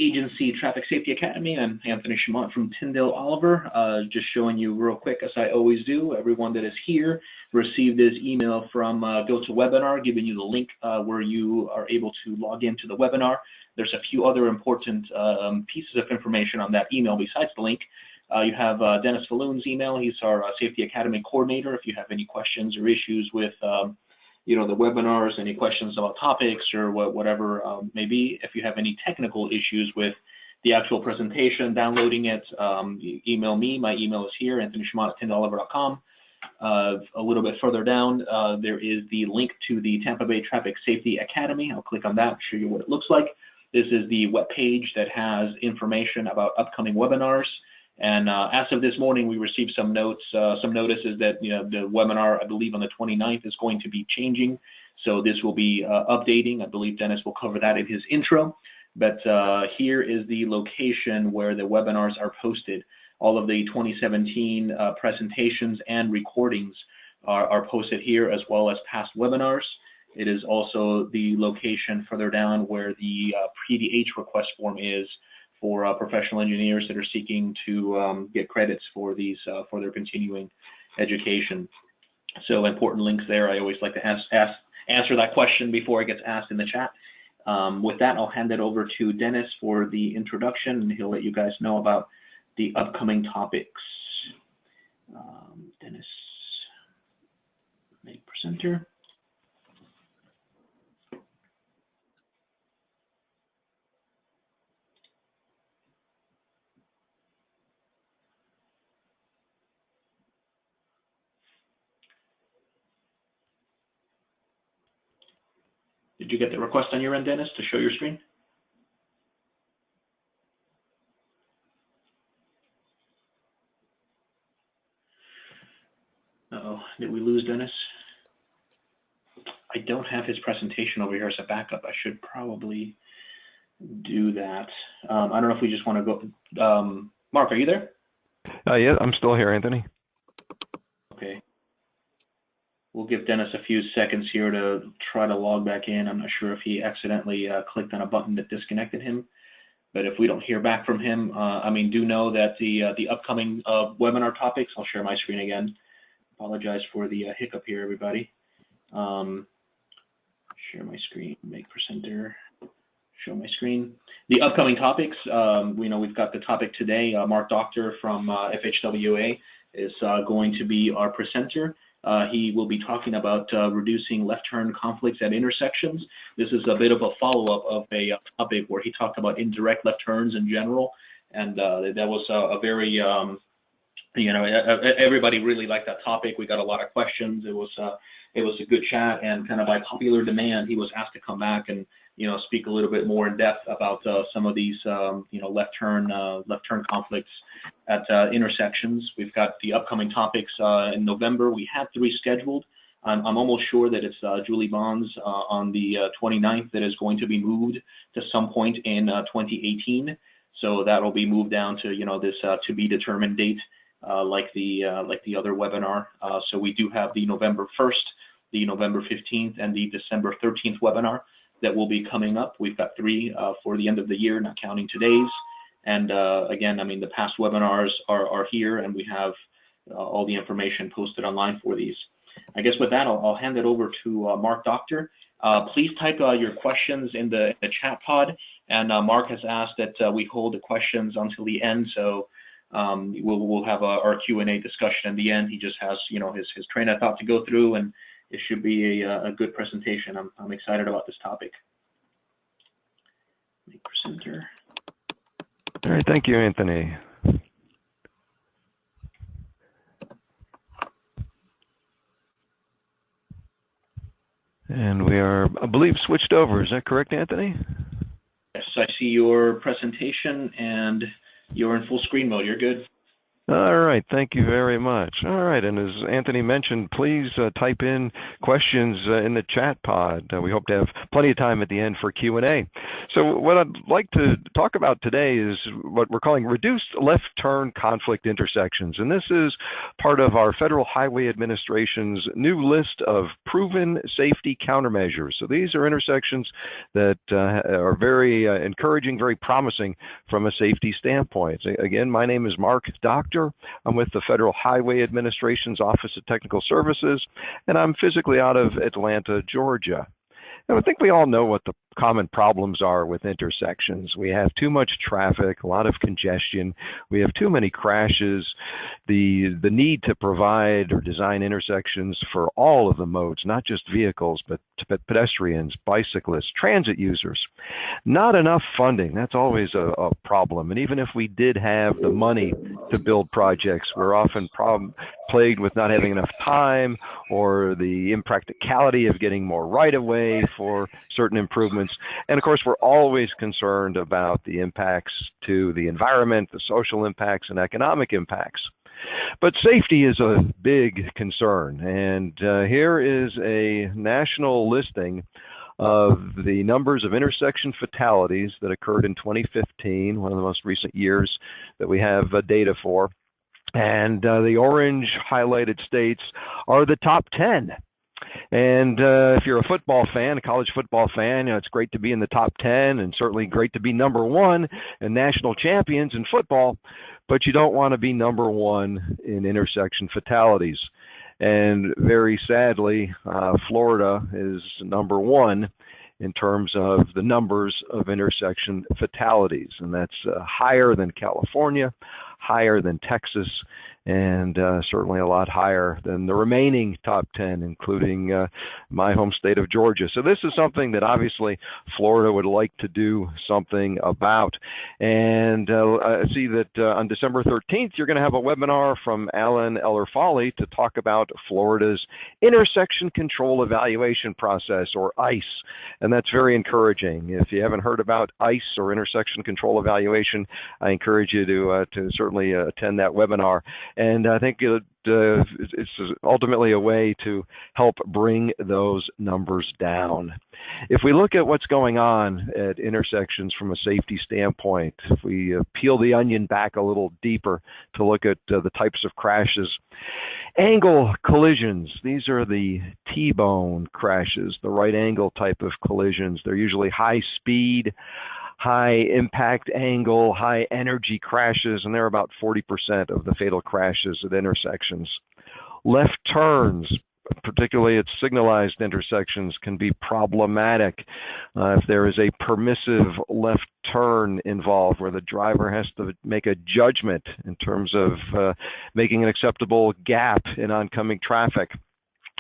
Agency Traffic Safety Academy. I'm Anthony Chamont from Tyndale Oliver. Just showing you real quick, as I always do, everyone that is here received this email from GoToWebinar, giving you the link where you are able to log into the webinar. There's a few other important pieces of information on that email besides the link. You have Dennis Falloon's email. He's our Safety Academy coordinator. If you have any questions or issues with the webinars, any questions about topics or whatever may be. If you have any technical issues with the actual presentation, downloading it, email me. My email is here, anthonychamont@tyndaleoliver.com. A little bit further down, there is the link to the Tampa Bay Traffic Safety Academy. I'll click on that, show you what it looks like. This is the web page that has information about upcoming webinars. And as of this morning, we received some notices that the webinar, I believe on the 29th, is going to be changing. So this will be updating. I believe Dennis will cover that in his intro. But here is the location where the webinars are posted. All of the 2017 presentations and recordings are posted here, as well as past webinars. It is also the location further down where the PDH request form is for professional engineers that are seeking to get credits for these for their continuing education. So important links there. I always like to answer that question before it gets asked in the chat. With that, I'll hand it over to Dennis for the introduction, and he'll let you guys know about the upcoming topics. Dennis, make presenter. Did you get the request on your end, Dennis, to show your screen? Uh-oh, did we lose Dennis? I don't have his presentation over here as a backup. I should probably do that. I don't know if we just want to go. Mark, are you there? Yeah, I'm still here, Anthony. Okay. We'll give Dennis a few seconds here to try to log back in. I'm not sure if he accidentally clicked on a button that disconnected him. But if we don't hear back from him, do know that the upcoming webinar topics, I'll share my screen again. Apologize for the hiccup here, everybody. Share my screen, make presenter, show my screen. The upcoming topics, we've got the topic today. Mark Doctor from FHWA is going to be our presenter. He will be talking about reducing left turn conflicts at intersections. This is a bit of a follow-up of a topic where he talked about indirect left turns in general, and that was a very, everybody really liked that topic. We got a lot of questions. It was a good chat, and kind of by popular demand, he was asked to come back and speak a little bit more in depth about some of these left turn conflicts at intersections. We've got the upcoming topics in November. We have 3 scheduled. I'm almost sure that it's Julie Bonds on the 29th that is going to be moved to some point in 2018. So that'll be moved down to this to be determined date like the other webinar. So we do have the November 1st, the November 15th, and the December 13th webinar that will be coming up. We've got 3 for the end of the year, not counting today's. And again, the past webinars are here, and we have all the information posted online for these. I guess with that, I'll hand it over to Mark Doctor. Please type your questions in the chat pod, and Mark has asked that we hold the questions until the end, so we'll have our Q&A discussion in the end. He just has his train of thought to go through, and it should be a good presentation. I'm excited about this topic. Make presenter. All right, thank you, Anthony. And we are, I believe, switched over. Is that correct, Anthony? Yes, I see your presentation, and you're in full screen mode. You're good. All right, thank you very much. All right, and as Anthony mentioned, please type in questions in the chat pod. We hope to have plenty of time at the end for Q&A. So what I'd like to talk about today is what we're calling reduced left turn conflict intersections. And this is part of our Federal Highway Administration's new list of proven safety countermeasures. So these are intersections that are very encouraging, very promising from a safety standpoint. Again, my name is Mark Doctor. I'm with the Federal Highway Administration's Office of Technical Services, and I'm physically out of Atlanta, Georgia. And I think we all know what the common problems are with intersections. We have too much traffic, a lot of congestion. We have too many crashes. The need to provide or design intersections for all of the modes, not just vehicles, but pedestrians, bicyclists, transit users. Not enough funding. That's always a problem. And even if we did have the money to build projects, we're often plagued with not having enough time or the impracticality of getting more right-of-way for certain improvements. And of course, we're always concerned about the impacts to the environment, the social impacts, and economic impacts. But safety is a big concern. And here is a national listing of the numbers of intersection fatalities that occurred in 2015, one of the most recent years that we have data for. And the orange highlighted states are the top 10. And if you're a football fan, a college football fan, it's great to be in the top 10 and certainly great to be number one and national champions in football, but you don't want to be number one in intersection fatalities. And very sadly, Florida is number one in terms of the numbers of intersection fatalities. And that's higher than California, higher than Texas, and certainly a lot higher than the remaining top 10, including my home state of Georgia. So this is something that obviously Florida would like to do something about. And I see that on December 13th, you're going to have a webinar from Alan Eller-Foley to talk about Florida's Intersection Control Evaluation Process, or ICE. And that's very encouraging. If you haven't heard about ICE, or Intersection Control Evaluation, I encourage you to certainly attend that webinar. And I think it's ultimately a way to help bring those numbers down. If we look at what's going on at intersections from a safety standpoint, if we peel the onion back a little deeper to look at the types of crashes, angle collisions, these are the T-bone crashes, the right angle type of collisions. They're usually high speed, high impact angle, high energy crashes, and they're about 40% of the fatal crashes at intersections. Left turns, particularly at signalized intersections, can be problematic if there is a permissive left turn involved where the driver has to make a judgment in terms of making an acceptable gap in oncoming traffic.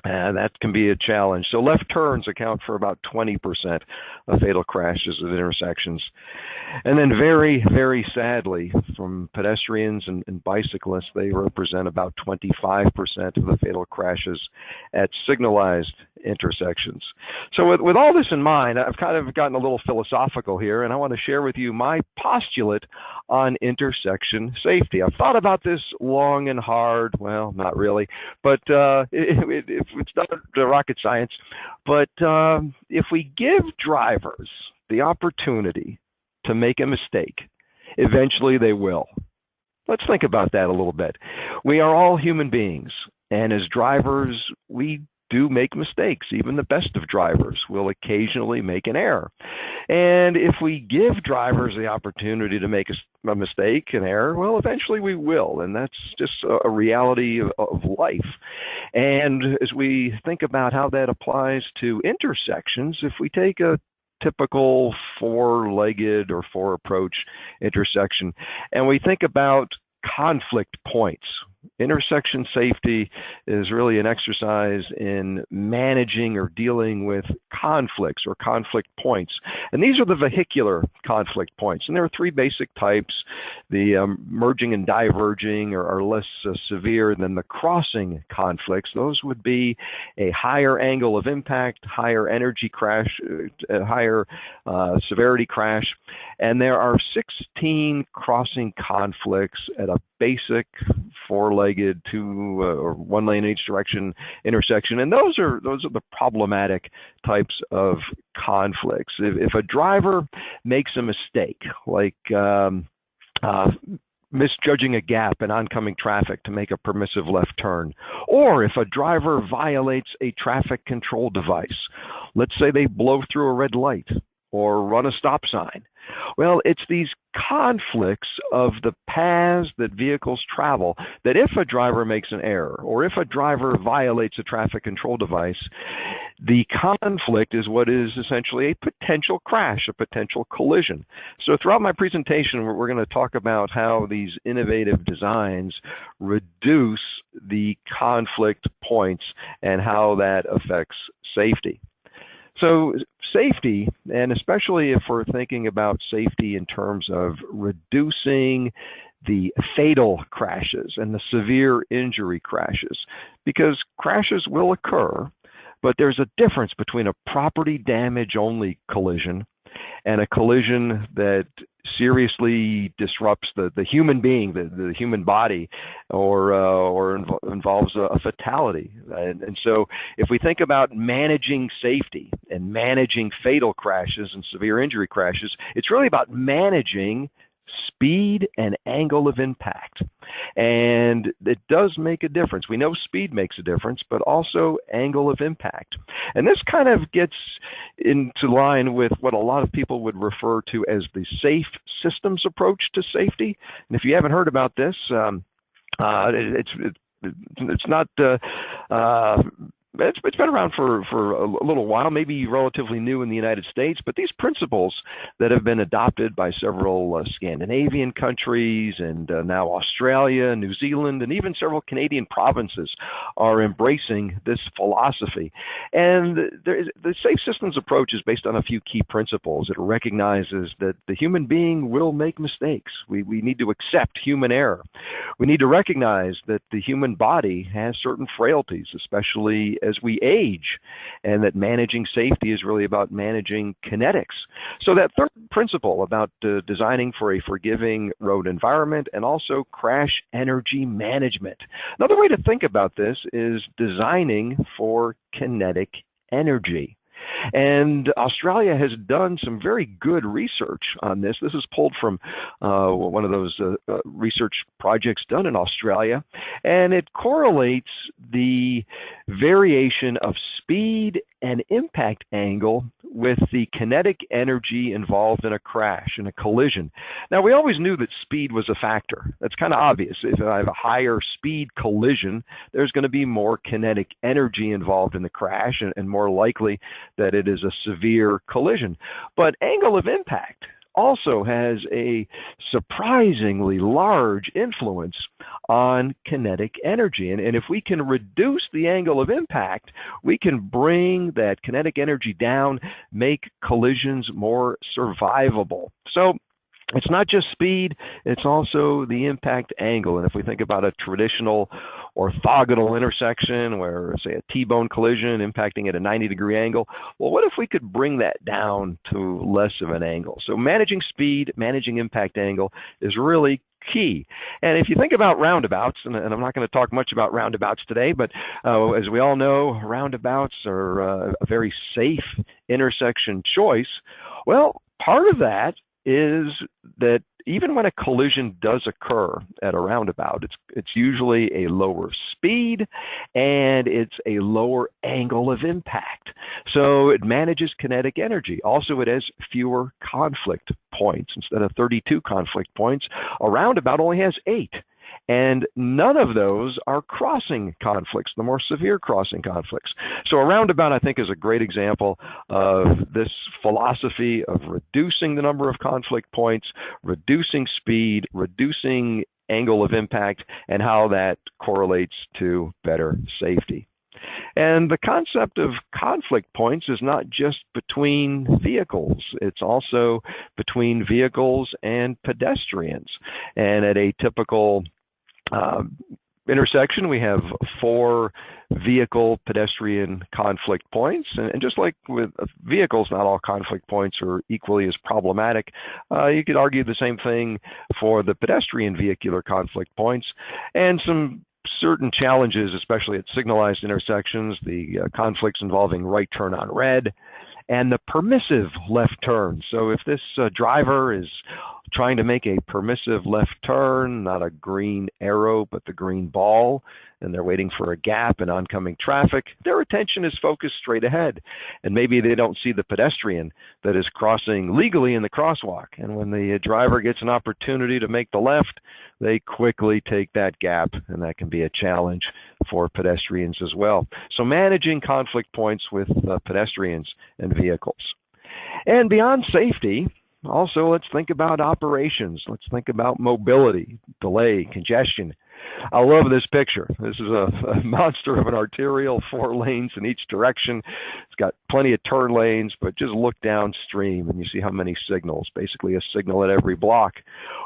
That can be a challenge. So left turns account for about 20% of fatal crashes at intersections. And then very, very sadly, from pedestrians and bicyclists, they represent about 25% of the fatal crashes at signalized intersections. So with all this in mind, I've kind of gotten a little philosophical here, and I want to share with you my postulate on intersection safety. I've thought about this long and hard. Well, not really, but it's not rocket science. But if we give drivers the opportunity to make a mistake, eventually they will. Let's think about that a little bit. We are all human beings, and as drivers, we do make mistakes. Even the best of drivers will occasionally make an error. And if we give drivers the opportunity to make a mistake, an error, well, eventually we will. And that's just a reality of life. And as we think about how that applies to intersections, if we take a typical four-legged or four-approach intersection, and we think about conflict points. Intersection safety is really an exercise in managing or dealing with conflicts or conflict points. And these are the vehicular conflict points. And there are three basic types. The merging and diverging are less severe than the crossing conflicts. Those would be a higher angle of impact, higher energy crash, higher severity crash. And there are 16 crossing conflicts at a basic four four-legged, two or one lane in each direction intersection, and those are the problematic types of conflicts. If a driver makes a mistake, like misjudging a gap in oncoming traffic to make a permissive left turn, or if a driver violates a traffic control device, let's say they blow through a red light or run a stop sign. Well, it's these conflicts of the paths that vehicles travel that if a driver makes an error or if a driver violates a traffic control device, the conflict is what is essentially a potential crash, a potential collision. So throughout my presentation, we're going to talk about how these innovative designs reduce the conflict points and how that affects safety. So safety, and especially if we're thinking about safety in terms of reducing the fatal crashes and the severe injury crashes, because crashes will occur, but there's a difference between a property damage only collision and a collision that seriously disrupts the human being, the human body, or involves a fatality. And so if we think about managing safety and managing fatal crashes and severe injury crashes, it's really about managing speed and angle of impact. And it does make a difference. We know speed makes a difference, but also angle of impact. And this kind of gets into line with what a lot of people would refer to as the safe systems approach to safety. And if you haven't heard about this, it's not it's been around for a little while, maybe relatively new in the United States, but these principles that have been adopted by several Scandinavian countries and now Australia, New Zealand, and even several Canadian provinces are embracing this philosophy. And the safe systems approach is based on a few key principles. It recognizes that the human being will make mistakes. We need to accept human error. We need to recognize that the human body has certain frailties, especially as we age, and that managing safety is really about managing kinetics. So that third principle about designing for a forgiving road environment and also crash energy management. Another way to think about this is designing for kinetic energy. And Australia has done some very good research on this. This is pulled from one of those research projects done in Australia, and it correlates the variation of speed and impact angle with the kinetic energy involved in a crash, in a collision. Now, we always knew that speed was a factor. That's kind of obvious. If I have a higher speed collision, there's going to be more kinetic energy involved in the crash and more likely that it is a severe collision. But angle of impact also has a surprisingly large influence on kinetic energy. And if we can reduce the angle of impact, we can bring that kinetic energy down, make collisions more survivable. So it's not just speed, it's also the impact angle. And if we think about a traditional orthogonal intersection where, say, a T-bone collision impacting at a 90-degree angle, well, what if we could bring that down to less of an angle? So managing speed, managing impact angle is really key. And if you think about roundabouts, and I'm not going to talk much about roundabouts today, but as we all know, roundabouts are a very safe intersection choice. Well, part of that is that even when a collision does occur at a roundabout, it's usually a lower speed and it's a lower angle of impact. So it manages kinetic energy. Also, it has fewer conflict points. Instead of 32 conflict points, a roundabout only has 8. And none of those are crossing conflicts, the more severe crossing conflicts. So a roundabout, I think, is a great example of this philosophy of reducing the number of conflict points, reducing speed, reducing angle of impact, and how that correlates to better safety. And the concept of conflict points is not just between vehicles, it's also between vehicles and pedestrians. And at a typical intersection, we have 4 vehicle pedestrian conflict points. And just like with vehicles, not all conflict points are equally as problematic. You could argue the same thing for the pedestrian vehicular conflict points, and some certain challenges, especially at signalized intersections, the conflicts involving right turn on red, and the permissive left turn. So if this driver is trying to make a permissive left turn, not a green arrow, but the green ball, and they're waiting for a gap in oncoming traffic, their attention is focused straight ahead. And maybe they don't see the pedestrian that is crossing legally in the crosswalk. And when the driver gets an opportunity to make the left, they quickly take that gap, and that can be a challenge for pedestrians as well. So managing conflict points with pedestrians and vehicles. And beyond safety, also, let's think about operations. Let's think about mobility, delay, congestion. I love this picture. This is a monster of an arterial, 4 lanes in each direction. It's got plenty of turn lanes, but just look downstream and you see how many signals, basically a signal at every block.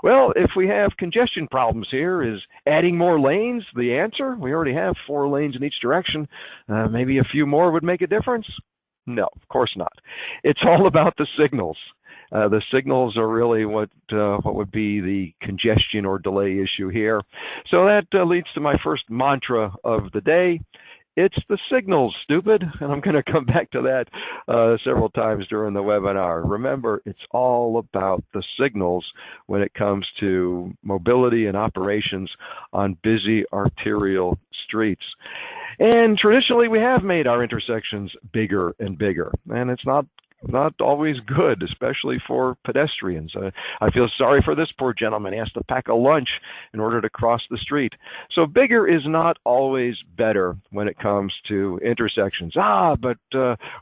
Well, if we have congestion problems here, is adding more lanes the answer? We already have 4 lanes in each direction. Maybe a few more would make a difference? No, of course not. It's all about the signals. The signals are really what would be the congestion or delay issue here. So that leads to my first mantra of the day. It's the signals, stupid. And I'm going to come back to that several times during the webinar. Remember, it's all about the signals when it comes to mobility and operations on busy arterial streets. And traditionally, we have made our intersections bigger and bigger, and it's not always good, especially for pedestrians. I feel sorry for this poor gentleman. He has to pack a lunch in order to cross the street. So bigger is not always better when it comes to intersections. But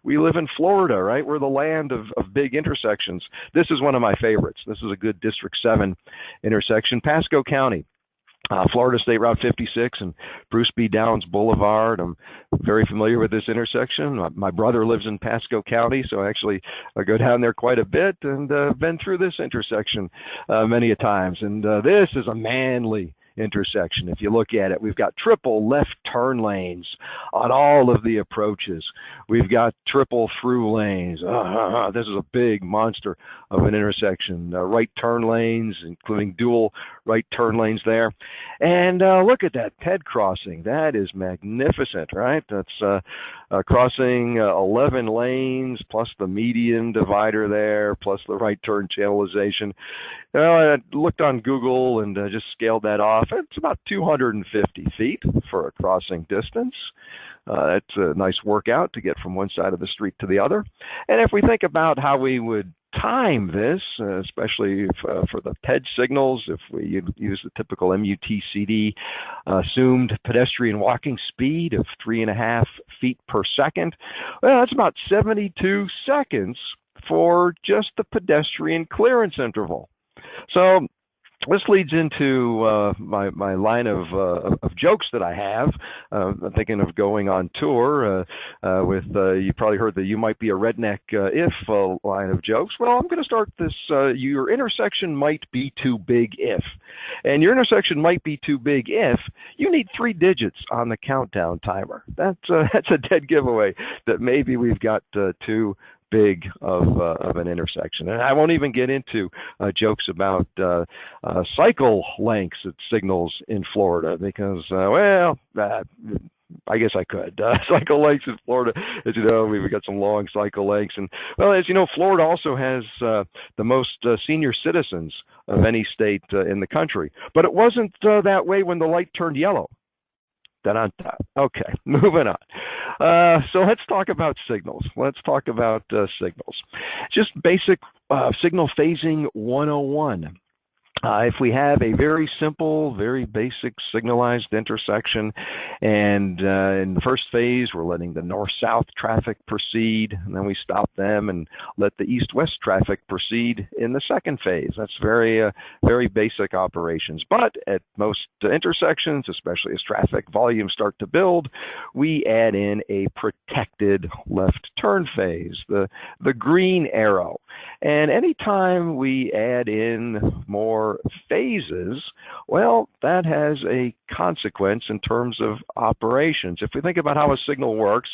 we live in Florida, right? We're the land of big intersections. This is one of my favorites. This is a good District 7 intersection, Pasco County. Florida State Route 56 and Bruce B. Downs Boulevard. I'm very familiar with this intersection. My brother lives in Pasco County, so I go down there quite a bit and been through this intersection many a times. And this is a manly intersection. If you look at it, we've got triple left turn lanes on all of the approaches. We've got triple through lanes. This is a big monster of an intersection. Right turn lanes, including dual right turn lanes there. And look at that ped crossing. That is magnificent, right? That's crossing 11 lanes plus the median divider there, plus the right turn channelization. I looked on Google and just scaled that off. It's about 250 feet for a crossing distance. That's a nice workout to get from one side of the street to the other. And if we think about how we would time this, especially for the PED signals, if we use the typical MUTCD assumed pedestrian walking speed of 3.5 feet per second, well, that's about 72 seconds for just the pedestrian clearance interval. So this leads into my line of jokes that I have. I'm thinking of going on tour with, you probably heard the "you might be a redneck if" line of jokes. Well, I'm going to start this, your intersection might be too big if. And your intersection might be too big if you need 3 digits on the countdown timer. That's a dead giveaway that maybe we've got too big of an intersection. And I won't even get into jokes about cycle lengths at signals in Florida because, I guess I could. Cycle lengths in Florida, as you know, we've got some long cycle lengths. And, well, as you know, Florida also has the most senior citizens of any state in the country. But it wasn't that way when the light turned yellow. Okay, moving on. So let's talk about signals. Let's talk about signals. Just basic signal phasing 101. If we have a very simple, very basic signalized intersection, and in the first phase, we're letting the north-south traffic proceed, and then we stop them and let the east-west traffic proceed in the second phase. That's very basic operations. But at most intersections, especially as traffic volumes start to build, we add in a protected left turn phase, the green arrow. And anytime we add in more phases, well, that has a consequence in terms of operations. If we think about how a signal works,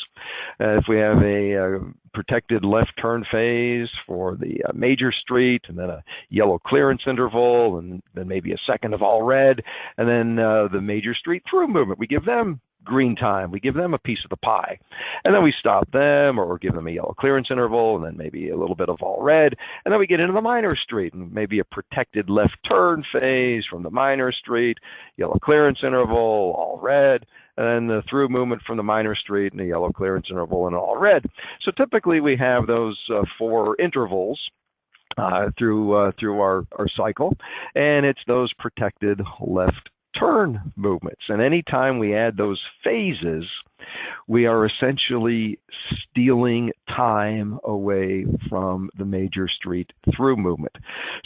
if we have a protected left turn phase for the major street, and then a yellow clearance interval, and then maybe a second of all red, and then the major street through movement, we give them green time, we give them a piece of the pie, and then we stop them or give them a yellow clearance interval and then maybe a little bit of all red, and then we get into the minor street and maybe a protected left turn phase from the minor street, yellow clearance interval, all red, and then the through movement from the minor street and a yellow clearance interval and all red. So typically we have those 4 intervals through our cycle, and it's those protected left turn movements. And anytime we add those phases, we are essentially stealing time away from the major street through movement.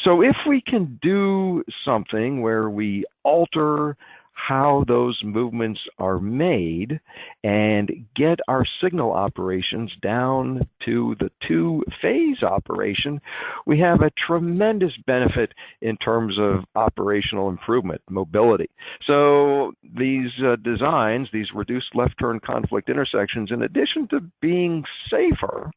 So if we can do something where we alter how those movements are made and get our signal operations down to the 2-phase operation, we have a tremendous benefit in terms of operational improvement, mobility. So these designs, these reduced left turn conflict intersections, in addition to being safer,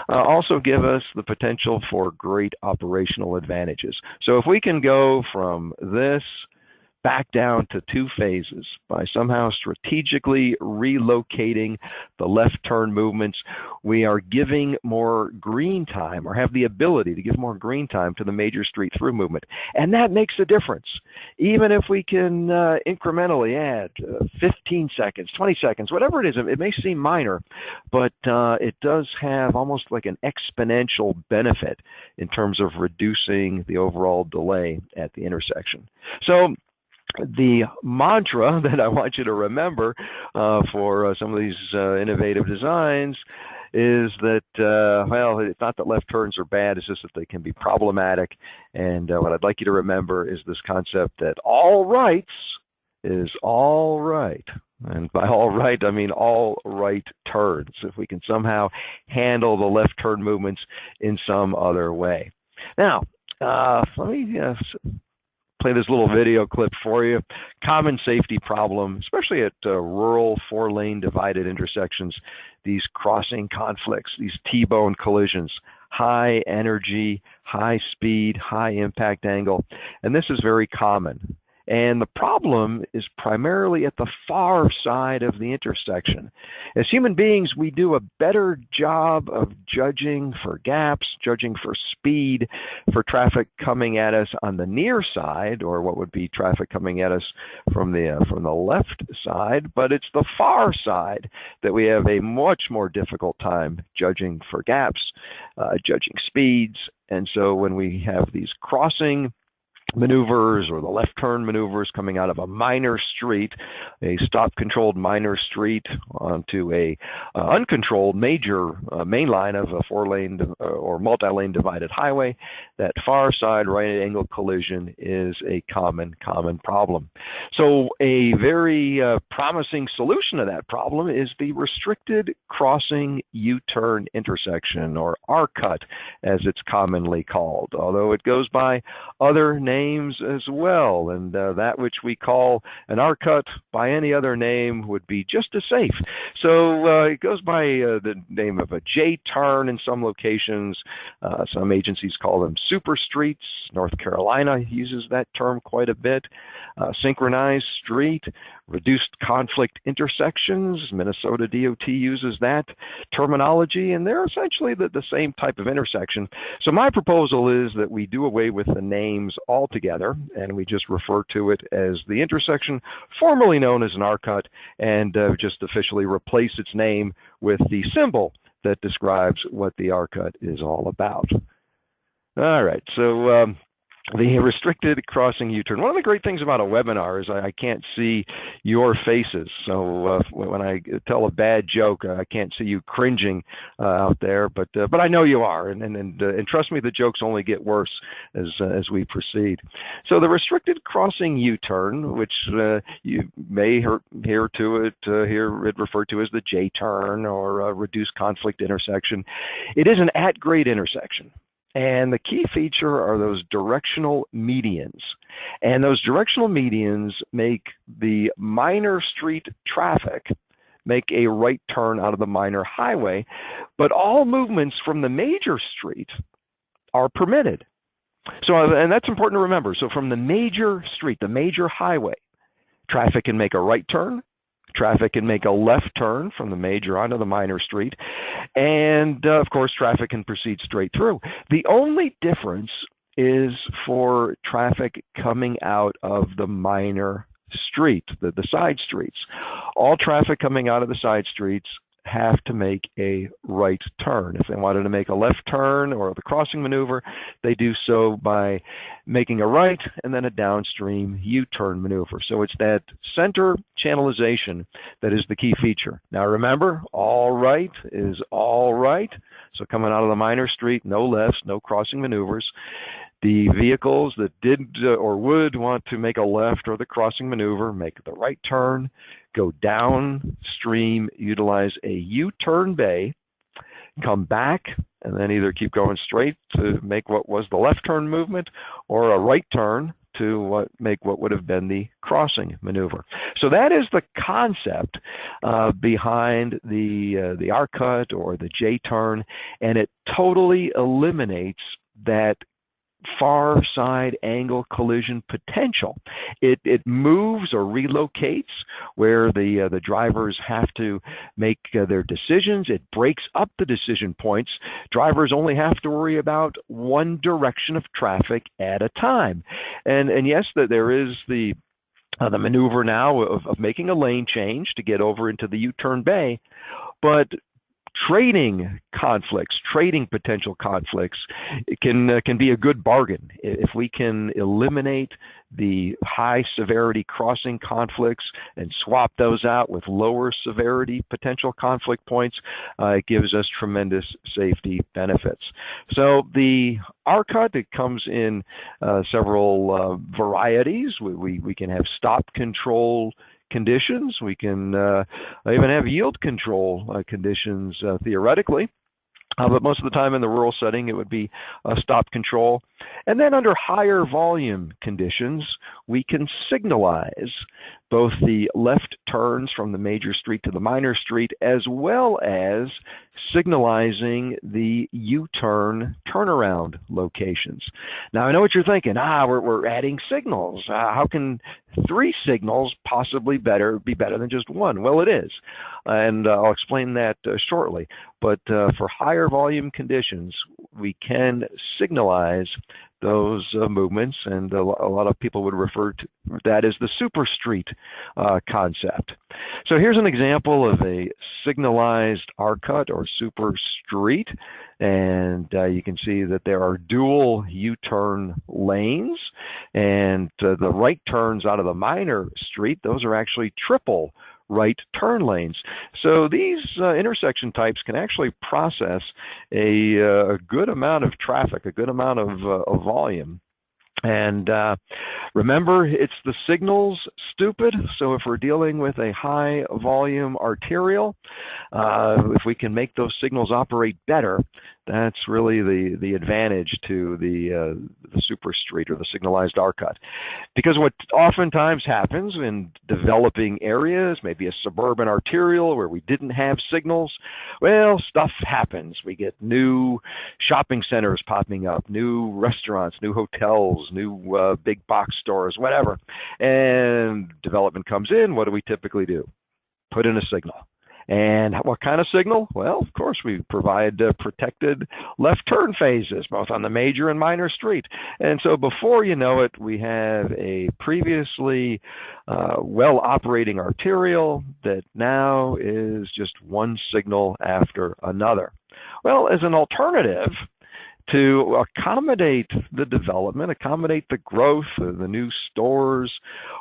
also give us the potential for great operational advantages. So if we can go from this back down to 2 phases by somehow strategically relocating the left turn movements, we are giving more green time, or have the ability to give more green time to the major street through movement. And that makes a difference. Even if we can incrementally add 15 seconds, 20 seconds, whatever it is, it may seem minor, but it does have almost like an exponential benefit in terms of reducing the overall delay at the intersection. So the mantra that I want you to remember for some of these innovative designs is that, well, it's not that left turns are bad, it's just that they can be problematic. And what I'd like you to remember is this concept that all rights is all right. And by all right, I mean all right turns, if we can somehow handle the left turn movements in some other way. Now, let me play this little video clip for you. Common safety problem, especially at rural 4-lane divided intersections, these crossing conflicts, these T-bone collisions, high energy, high speed, high impact angle, and this is very common. And the problem is primarily at the far side of the intersection. As human beings, we do a better job of judging for gaps, judging for speed, for traffic coming at us on the near side, or what would be traffic coming at us from the left side. But it's the far side that we have a much more difficult time judging for gaps, judging speeds. And so when we have these crossing maneuvers or the left turn maneuvers coming out of a minor street, a stop controlled minor street onto a uncontrolled major main line of a 4-lane or multi-lane divided highway, that far side right angle collision is a common problem. So a very promising solution to that problem is the restricted crossing U-turn intersection, or RCUT as it's commonly called, although it goes by other names as well, and that which we call an RCUT by any other name would be just as safe. So it goes by the name of a J-turn in some locations. Some agencies call them super streets. North Carolina uses that term quite a bit. Synchronized street, reduced conflict intersections. Minnesota DOT uses that terminology, and they're essentially the same type of intersection. So my proposal is that we do away with the names altogether, and we just refer to it as the intersection, formerly known as an RCUT, and just officially replace its name with the symbol that describes what the RCUT is all about. All right, so the restricted crossing U-turn. One of the great things about a webinar is I can't see your faces. So when I tell a bad joke, I can't see you cringing out there, but I know you are, and trust me, the jokes only get worse as we proceed. So the restricted crossing U-turn, which you may hear it referred to as the J-turn or reduced conflict intersection, it is an at-grade intersection. And the key feature are those directional medians. And those directional medians make the minor street traffic make a right turn out of the minor highway, but all movements from the major street are permitted. So, and that's important to remember. So from the major street, the major highway, traffic can make a right turn, traffic can make a left turn from the major onto the minor street, and of course, traffic can proceed straight through. The only difference is for traffic coming out of the minor street, the side streets. All traffic coming out of the side streets have to make a right turn. If they wanted to make a left turn or the crossing maneuver, they do so by making a right and then a downstream U-turn maneuver. So it's that center channelization that is the key feature. Now remember, all right is all right. So coming out of the minor street, no lefts, no crossing maneuvers. The vehicles that did or would want to make a left or the crossing maneuver, make the right turn, go downstream, utilize a U-turn bay, come back, and then either keep going straight to make what was the left turn movement or a right turn to make what would have been the crossing maneuver. So that is the concept behind the R-cut or the J-turn, and it totally eliminates that far side angle collision potential. It moves or relocates where the drivers have to make their decisions. It breaks up the decision points. Drivers only have to worry about one direction of traffic at a time. And yes, there is the maneuver now of making a lane change to get over into the U-turn bay, but trading conflicts, trading potential conflicts, it can be a good bargain. If we can eliminate the high severity crossing conflicts and swap those out with lower severity potential conflict points, it gives us tremendous safety benefits. So the R-cut, it comes in several varieties. We can have stop control conditions. We can even have yield control conditions theoretically. But most of the time in the rural setting, it would be stop control. And then under higher volume conditions, we can signalize both the left turns from the major street to the minor street, as well as signalizing the U-turn turnaround locations. Now, I know what you're thinking. We're adding signals. How can 3 signals possibly be better than just 1? Well, it is. And I'll explain that shortly. But for higher volume conditions, we can signalize those movements, and a lot of people would refer to that as the super street concept. So here's an example of a signalized R-cut or super street, and you can see that there are dual U-turn lanes, and the right turns out of the minor street, those are actually triple right turn lanes. So these intersection types can actually process a good amount of traffic, a good amount of volume. And remember, it's the signals, stupid. So if we're dealing with a high volume arterial, if we can make those signals operate better, that's really the advantage to the super street or the signalized R-cut. Because what oftentimes happens in developing areas, maybe a suburban arterial where we didn't have signals, well, stuff happens. We get new shopping centers popping up, new restaurants, new hotels, new big box stores, whatever. And development comes in. What do we typically do? Put in a signal. And what kind of signal? Well, of course, we provide protected left turn phases, both on the major and minor street. And so before you know it, we have a previously well-operating arterial that now is just one signal after another. Well, as an alternative to accommodate the development, accommodate the growth, the new stores,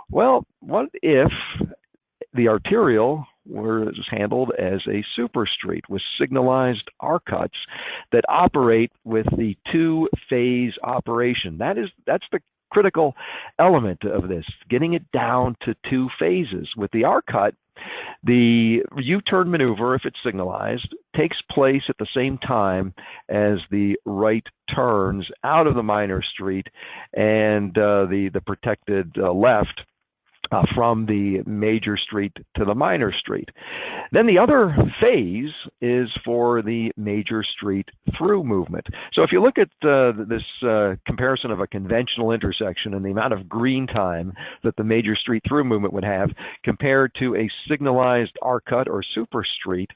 well, what if the arterial was handled as a super street with signalized R-cuts that operate with the 2-phase operation? That's the critical element of this, getting it down to 2 phases. With the R-cut, The U-turn maneuver, if it's signalized, takes place at the same time as the right turns out of the minor street and the protected left from the major street to the minor street. Then the other phase is for the major street through movement. So if you look at this comparison of a conventional intersection and the amount of green time that the major street through movement would have compared to a signalized R-cut or super street,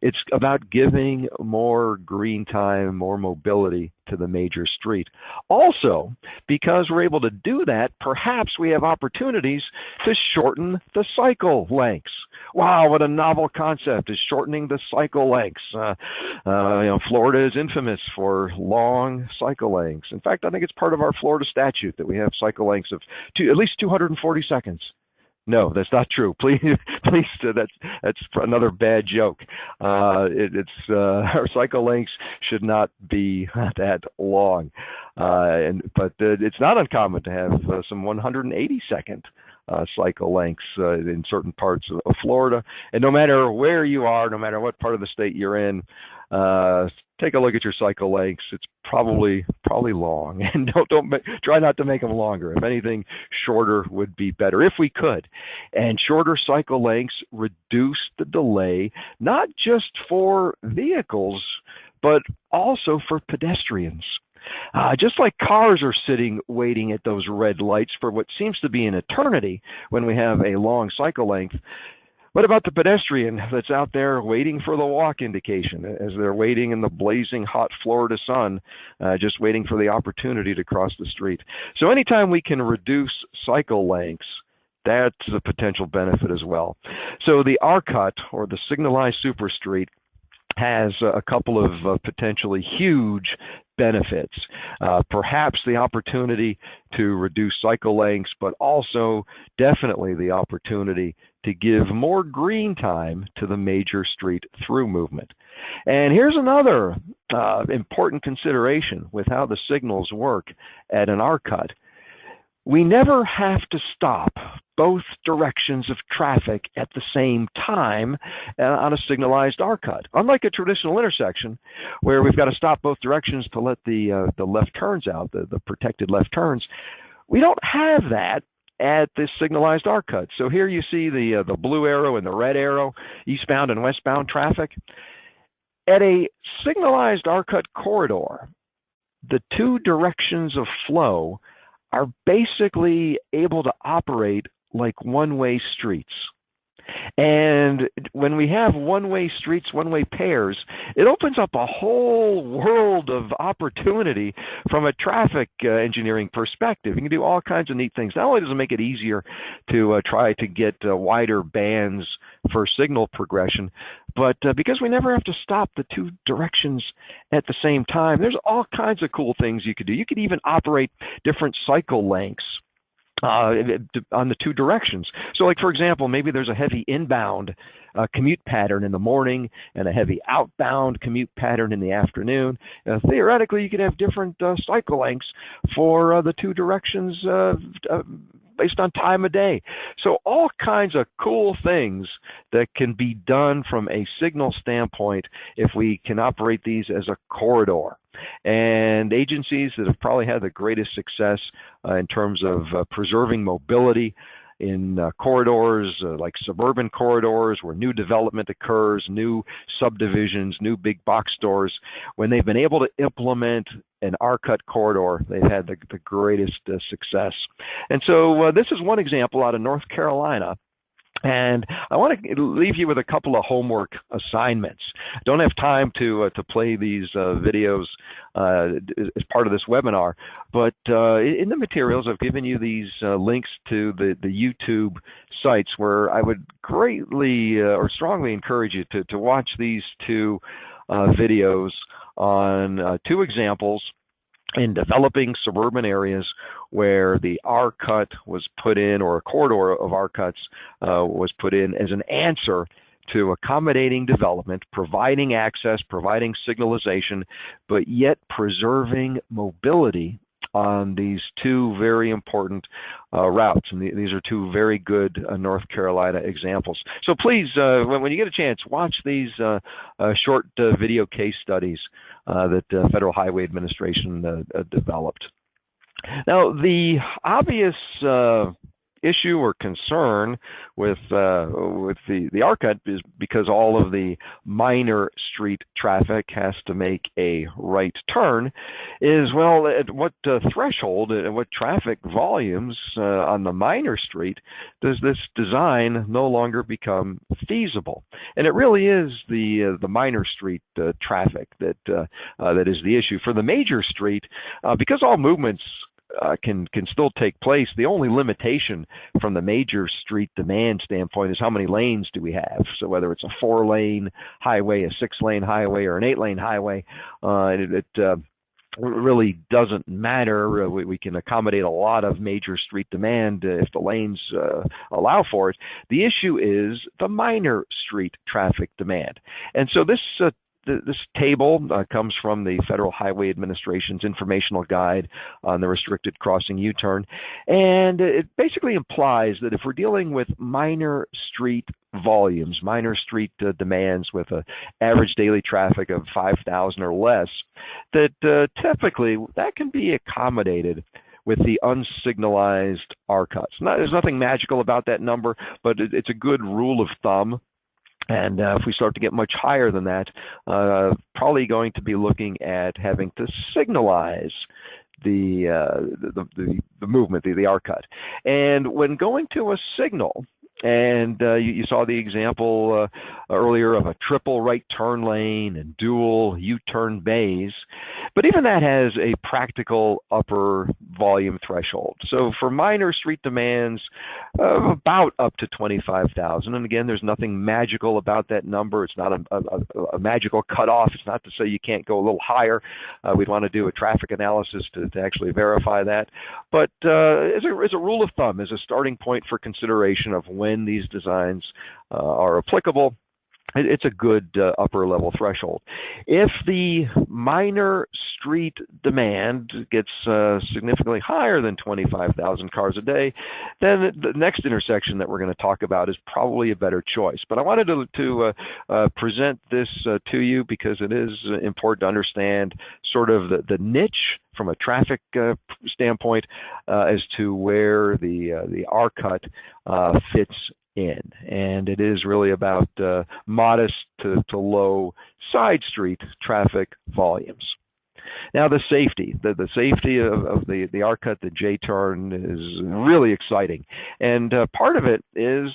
it's about giving more green time, more mobility to the major street. Also, because we're able to do that, perhaps we have opportunities to shorten the cycle lengths. Wow, what a novel concept is shortening the cycle lengths. Florida is infamous for long cycle lengths. In fact, I think it's part of our Florida statute that we have cycle lengths of at least 240 seconds. No, that's not true. Please, that's another bad joke. Our cycle lengths should not be that long, but it's not uncommon to have some 180-second cycle lengths in certain parts of Florida. And no matter where you are, no matter what part of the state you're in, take a look at your cycle lengths. It's probably long, and try not to make them longer. If anything, shorter would be better if we could. And shorter cycle lengths reduce the delay, not just for vehicles, but also for pedestrians. Just like cars are sitting waiting at those red lights for what seems to be an eternity when we have a long cycle length, what about the pedestrian that's out there waiting for the walk indication as they're waiting in the blazing hot Florida sun, just waiting for the opportunity to cross the street? So anytime we can reduce cycle lengths, that's a potential benefit as well. So the R-cut, or the signalized superstreet, has a couple of potentially huge benefits. Perhaps the opportunity to reduce cycle lengths, but also definitely the opportunity to give more green time to the major street through movement. And here's another important consideration with how the signals work at an R-cut. We never have to stop both directions of traffic at the same time on a signalized R-cut. Unlike a traditional intersection where we've got to stop both directions to let the left turns out, the protected left turns, we don't have that at this signalized R-cut. So here you see the blue arrow and the red arrow, eastbound and westbound traffic. At a signalized R-cut corridor, the two directions of flow are basically able to operate like one-way streets. And when we have one-way streets, one-way pairs, it opens up a whole world of opportunity from a traffic engineering perspective. You can do all kinds of neat things. Not only does it make it easier to try to get wider bands for signal progression, but because we never have to stop the two directions at the same time, there's all kinds of cool things you could do. You could even operate different cycle lengths on the two directions. So like, for example, maybe there's a heavy inbound commute pattern in the morning and a heavy outbound commute pattern in the afternoon. Theoretically, you could have different cycle lengths for the two directions based on time of day. So all kinds of cool things that can be done from a signal standpoint if we can operate these as a corridor. And agencies that have probably had the greatest success in terms of preserving mobility in corridors like suburban corridors where new development occurs, new subdivisions, new big box stores, when they've been able to implement an R-cut corridor, they've had the greatest success. And so this is one example out of North Carolina. And I want to leave you with a couple of homework assignments. Don't have time to play these videos as part of this webinar, but in the materials I've given you these links to the YouTube sites where I would greatly or strongly encourage you to watch these two videos on two examples in developing suburban areas where the R-cut was put in, or a corridor of R-cuts was put in as an answer to accommodating development, providing access, providing signalization, but yet preserving mobility on these two very important routes. And these are two very good North Carolina examples. So please, when you get a chance, watch these short video case studies that Federal Highway Administration developed. Now, the obvious issue or concern with the ARCUT is because all of the minor street traffic has to make a right turn is, well, at what threshold, at what traffic volumes on the minor street does this design no longer become feasible? And it really is the minor street traffic that is the issue. For the major street, because all movements can still take place. The only limitation from the major street demand standpoint is how many lanes do we have. So whether it's a 4-lane highway, a 6-lane highway, or an 8-lane highway, it really doesn't matter. We can accommodate a lot of major street demand if the lanes allow for it. The issue is the minor street traffic demand. And so this table comes from the Federal Highway Administration's informational guide on the restricted crossing U-turn, and it basically implies that if we're dealing with minor street volumes, minor street demands with an average daily traffic of 5,000 or less, that typically that can be accommodated with the unsignalized ARCUTs. There's nothing magical about that number, but it's a good rule of thumb. And if we start to get much higher than that, probably going to be looking at having to signalize the movement, the ARCUT. And when going to a signal, and you saw the example earlier of a triple right turn lane and dual U-turn bays, but even that has a practical upper volume threshold. So for minor street demands, about up to 25,000. And again, there's nothing magical about that number. It's not a magical cutoff. It's not to say you can't go a little higher. We'd want to do a traffic analysis to actually verify that. But as a rule of thumb, as a starting point for consideration of when these designs are applicable, it's a good upper level threshold. If the minor street demand gets significantly higher than 25,000 cars a day, then the next intersection that we're going to talk about is probably a better choice. But I wanted to present this to you because it is important to understand sort of the niche from a traffic standpoint as to where the ARCUT fits in. And it is really about modest to low side street traffic volumes. Now, the safety, the safety of the ARCUT, the J-turn, is really exciting. And part of it is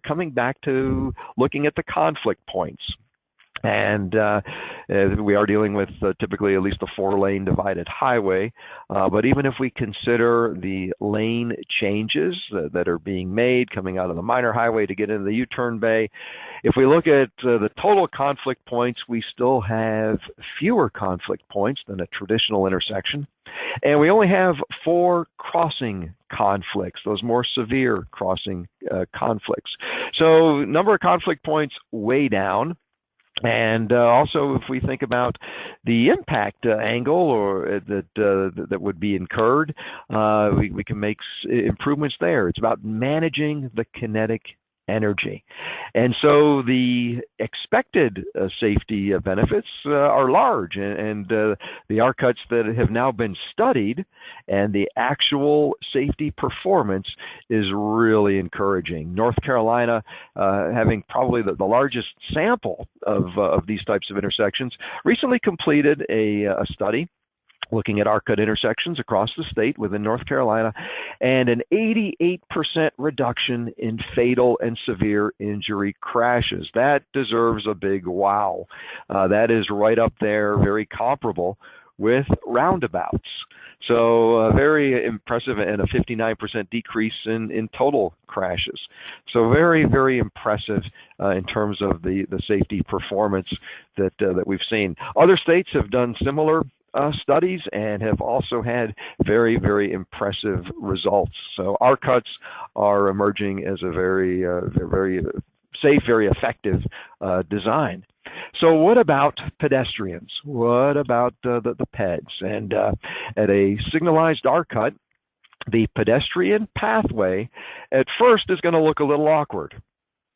coming back to looking at the conflict points. And we are dealing with typically at least a 4-lane divided highway. But even if we consider the lane changes that are being made coming out of the minor highway to get into the U-turn bay, if we look at the total conflict points, we still have fewer conflict points than a traditional intersection. And we only have 4 crossing conflicts, those more severe crossing conflicts. So number of conflict points way down. And also, if we think about the impact angle or that would be incurred, we can make improvements there. It's about managing the kinetic energy. And so the expected safety benefits are large, and the ARCUTs that have now been studied and the actual safety performance is really encouraging. North Carolina, having probably the largest sample of these types of intersections, recently completed a study looking at ARCUT intersections across the state within North Carolina, and an 88% reduction in fatal and severe injury crashes. That deserves a big wow. That is right up there, very comparable with roundabouts. So very impressive, and a 59% decrease in total crashes. So very, very impressive in terms of the safety performance that we've seen. Other states have done similar studies and have also had very, very impressive results. So ARCUTs are emerging as a very safe, very effective design. So what about pedestrians? What about the PEDs? And at a signalized R-cut, the pedestrian pathway at first is going to look a little awkward.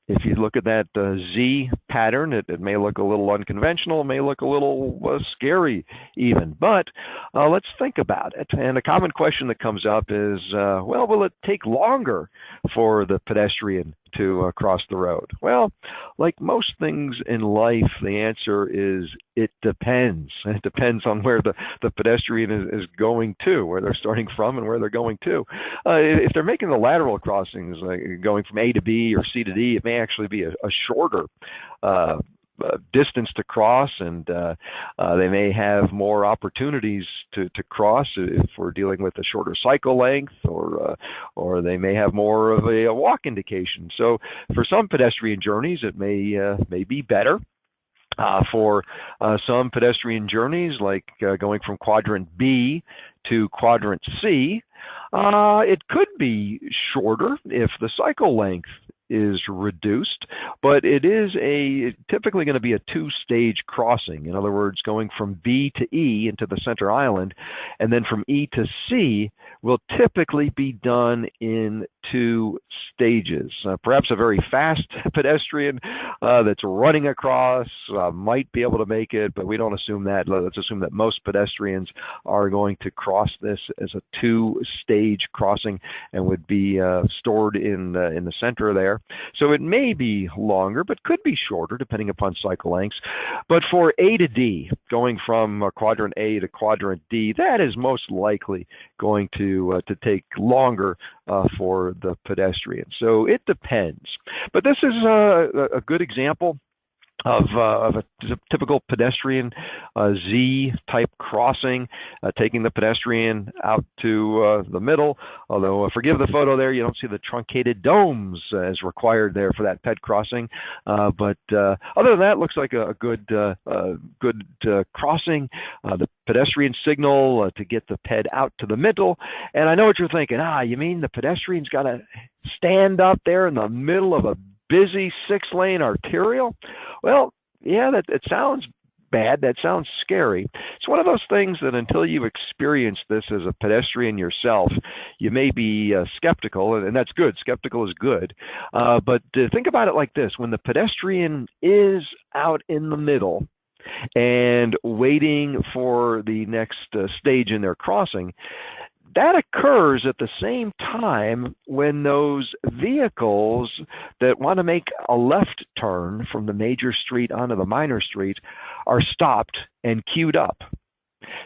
If you look at that Z pattern, it may look a little unconventional, it may look a little scary even. But let's think about it. And a common question that comes up is, well, will it take longer for the pedestrian to cross the road? Well, like most things in life, the answer is it depends. It depends on where the pedestrian is going to, where they're starting from and where they're going to. If they're making the lateral crossings, like going from A to B or C to D, it may actually be a shorter distance to cross, and they may have more opportunities to cross if we're dealing with a shorter cycle length, or they may have more of a walk indication. So for some pedestrian journeys, it may be better. For some pedestrian journeys, like going from quadrant B to quadrant C, it could be shorter if the cycle length is reduced, but it is typically going to be a two-stage crossing. In other words, going from B to E into the center island, and then from E to C will typically be done in 2 stages. Perhaps a very fast pedestrian that's running across might be able to make it, but we don't assume that. Let's assume that most pedestrians are going to cross this as a 2-stage crossing and would be stored in the center there. So it may be longer, but could be shorter depending upon cycle lengths. But for A to D, going from quadrant A to quadrant D, that is most likely going to take longer for the pedestrian. So it depends. But this is a good example of a typical pedestrian Z-type crossing, taking the pedestrian out to the middle. Although, forgive the photo there, you don't see the truncated domes as required there for that PED crossing. But other than that, it looks like a good crossing. The pedestrian signal to get the PED out to the middle. And I know what you're thinking. You mean the pedestrian's got to stand up there in the middle of a busy 6-lane arterial? Well, yeah, it sounds bad. That sounds scary. It's one of those things that until you experience this as a pedestrian yourself, you may be skeptical, and that's good. Skeptical is good. But think about it like this. When the pedestrian is out in the middle and waiting for the next stage in their crossing, that occurs at the same time when those vehicles that want to make a left turn from the major street onto the minor street are stopped and queued up.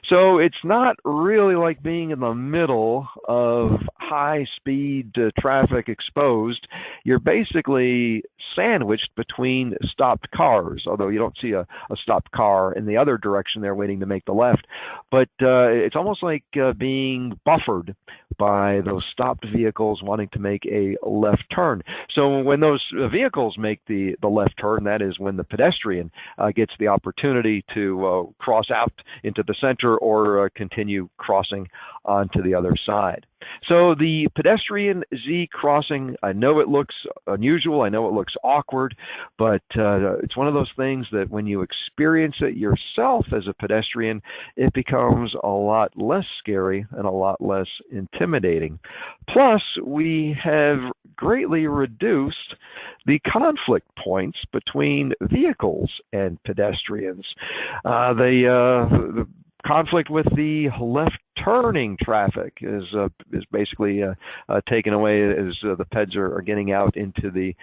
So it's not really like being in the middle of high-speed traffic exposed. You're basically sandwiched between stopped cars, although you don't see a stopped car in the other direction there waiting to make the left. But it's almost like being buffered by those stopped vehicles wanting to make a left turn. So when those vehicles make the left turn, that is when the pedestrian gets the opportunity to cross out into the center or continue crossing onto the other side. So the pedestrian Z crossing, I know it looks unusual, I know it looks awkward, but it's one of those things that when you experience it yourself as a pedestrian, it becomes a lot less scary and a lot less intimidating. Plus, we have greatly reduced the conflict points between vehicles and pedestrians. The conflict with the left turning traffic is basically taken away as the PEDs are getting out into the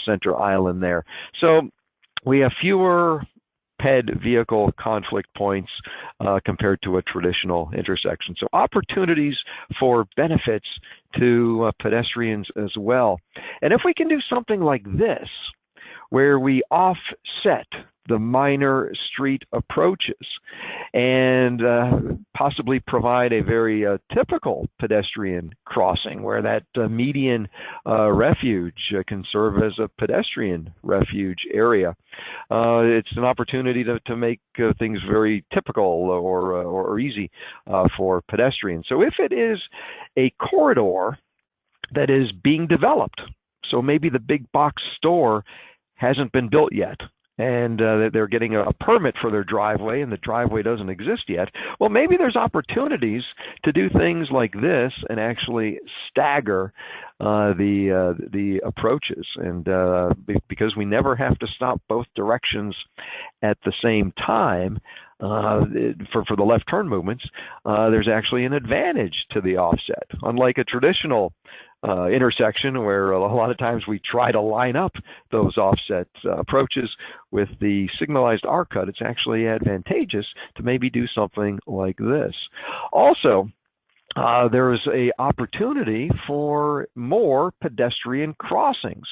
center island there. So we have fewer PED vehicle conflict points compared to a traditional intersection. So opportunities for benefits to pedestrians as well. And if we can do something like this, where we offset the minor street approaches and possibly provide a very typical pedestrian crossing where that median refuge can serve as a pedestrian refuge area. It's an opportunity to make things very typical or easy for pedestrians. So if it is a corridor that is being developed, so maybe the big box store hasn't been built yet, and they're getting a permit for their driveway, and the driveway doesn't exist yet. Well, maybe there's opportunities to do things like this and actually stagger the approaches, and because we never have to stop both directions at the same time. For the left turn movements, there's actually an advantage to the offset. Unlike a traditional intersection where a lot of times we try to line up those offset approaches, with the signalized arc cut, it's actually advantageous to maybe do something like this. Also, there is an opportunity for more pedestrian crossings,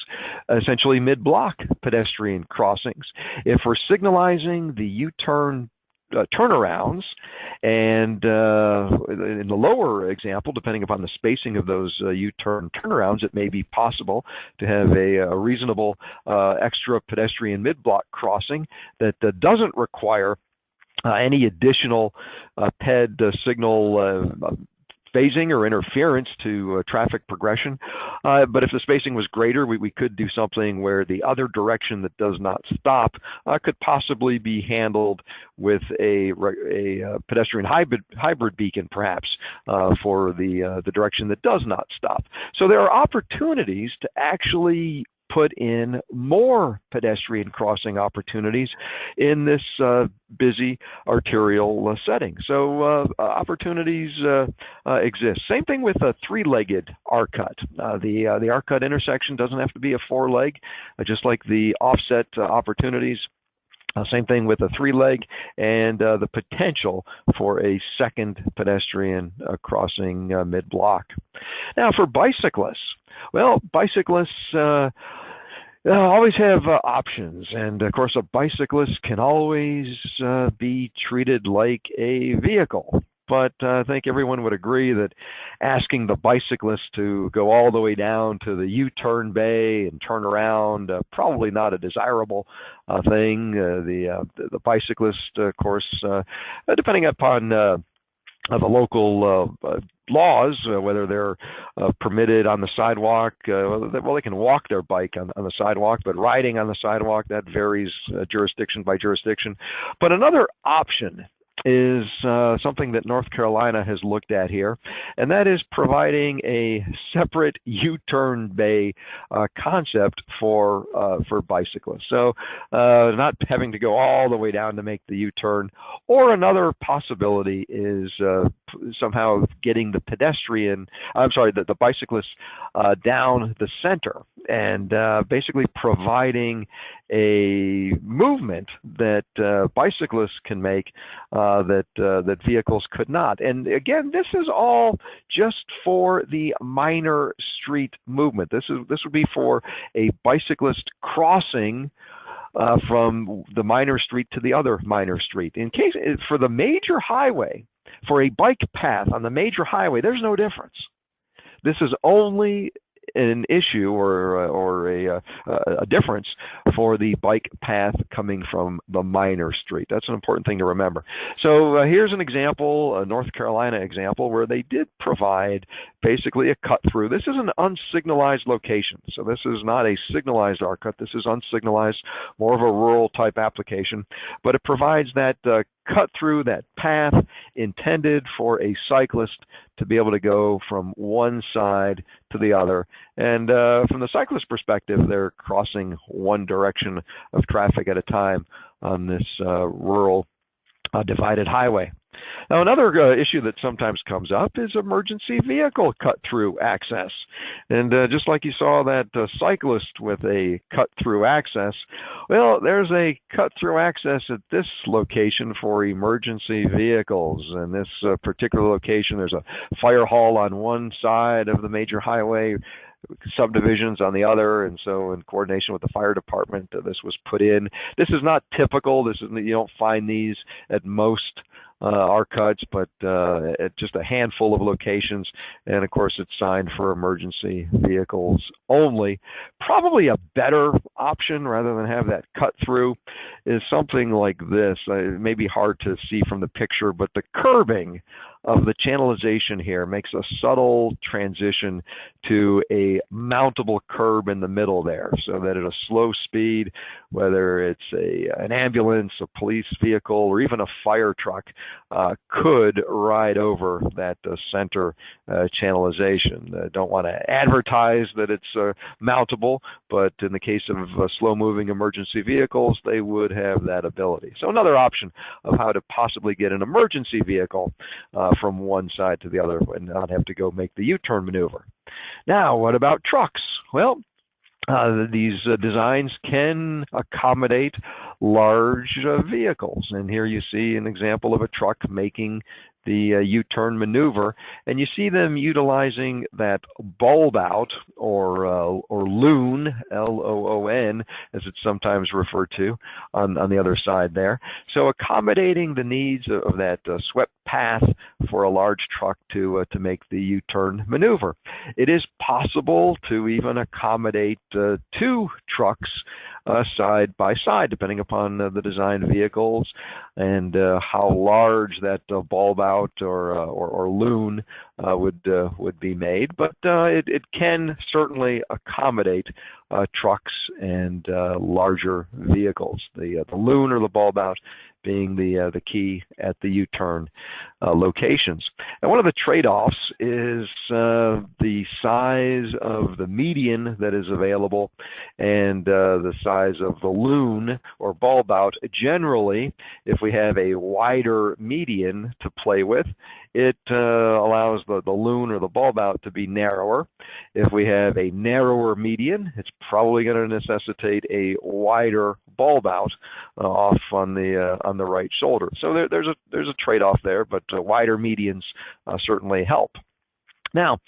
essentially mid-block pedestrian crossings. If we're signalizing the U-turn turnarounds, and in the lower example, depending upon the spacing of those U-turn turnarounds, it may be possible to have a reasonable extra pedestrian mid-block crossing that doesn't require any additional PED signal phasing or interference to traffic progression. But if the spacing was greater, we could do something where the other direction that does not stop could possibly be handled with a pedestrian hybrid beacon, perhaps, for the direction that does not stop. So there are opportunities to actually put in more pedestrian crossing opportunities in this busy arterial setting. So opportunities exist. Same thing with a three-legged arc cut. The arc cut intersection doesn't have to be a four-leg, just like the offset opportunities. Same thing with a three-leg, and the potential for a second pedestrian crossing mid-block. Now, for bicyclists, well, bicyclists always have options, and of course a bicyclist can always be treated like a vehicle. But I think everyone would agree that asking the bicyclist to go all the way down to the U-turn bay and turn around, probably not a desirable thing. The bicyclist, of course, depending upon the local laws, whether they're permitted on the sidewalk, well, they can walk their bike on the sidewalk, but riding on the sidewalk, that varies jurisdiction by jurisdiction. But another option is something that North Carolina has looked at here, and that is providing a separate U-turn bay concept for bicyclists. So not having to go all the way down to make the U-turn. Or another possibility is somehow getting the bicyclists down the center, and basically providing a movement that bicyclists can make that vehicles could not. And again, this is all just for the minor street movement. This would be for a bicyclist crossing from the minor street to the other minor street. In case for the major highway, for a bike path on the major highway, there's no difference. This is only an issue or a difference for the bike path coming from the minor street. That's an important thing to remember. So here's an example, a North Carolina example, where they did provide basically a cut through. This is an unsignalized location. So this is not a signalized arc cut. This is unsignalized, more of a rural type application. But it provides that cut through, that path intended for a cyclist to be able to go from one side to the other. And from the cyclist perspective, they're crossing one direction of traffic at a time on this rural divided highway. Now, another issue that sometimes comes up is emergency vehicle cut-through access. And just like you saw that cyclist with a cut-through access, well, there's a cut-through access at this location for emergency vehicles. In this particular location, there's a fire hall on one side of the major highway, subdivisions on the other, and so in coordination with the fire department, this was put in. This is not typical. You don't find these at most arc cuts, but at just a handful of locations, and of course it's signed for emergency vehicles only. Probably a better option, rather than have that cut through, is something like this. It may be hard to see from the picture, but the curbing of the channelization here makes a subtle transition to a mountable curb in the middle there, so that at a slow speed, whether it's an ambulance, a police vehicle, or even a fire truck, could ride over that center channelization. Don't want to advertise that it's mountable, but in the case of slow-moving emergency vehicles, they would have that ability. So another option of how to possibly get an emergency vehicle from one side to the other and not have to go make the U-turn maneuver. Now, what about trucks? Well, these designs can accommodate large vehicles. And here you see an example of a truck making the U-turn maneuver, and you see them utilizing that bulb out or loon, L-O-O-N, as it's sometimes referred to on the other side there. So accommodating the needs of that swept path for a large truck to make the U-turn maneuver. It is possible to even accommodate two trucks side by side, depending upon the design vehicles and how large that bulb out or loon would be made. But it can certainly accommodate trucks and larger vehicles. The loon or the bulb out being the key at the U-turn locations. And one of the trade-offs is the size of the median that is available and the size of the loon or bulb out. Generally, if we have a wider median to play with, it allows the loon or the bulb out to be narrower. If we have a narrower median, it's probably going to necessitate a wider bulb out off on the right shoulder. So there's a trade-off there, but wider medians certainly help. Now,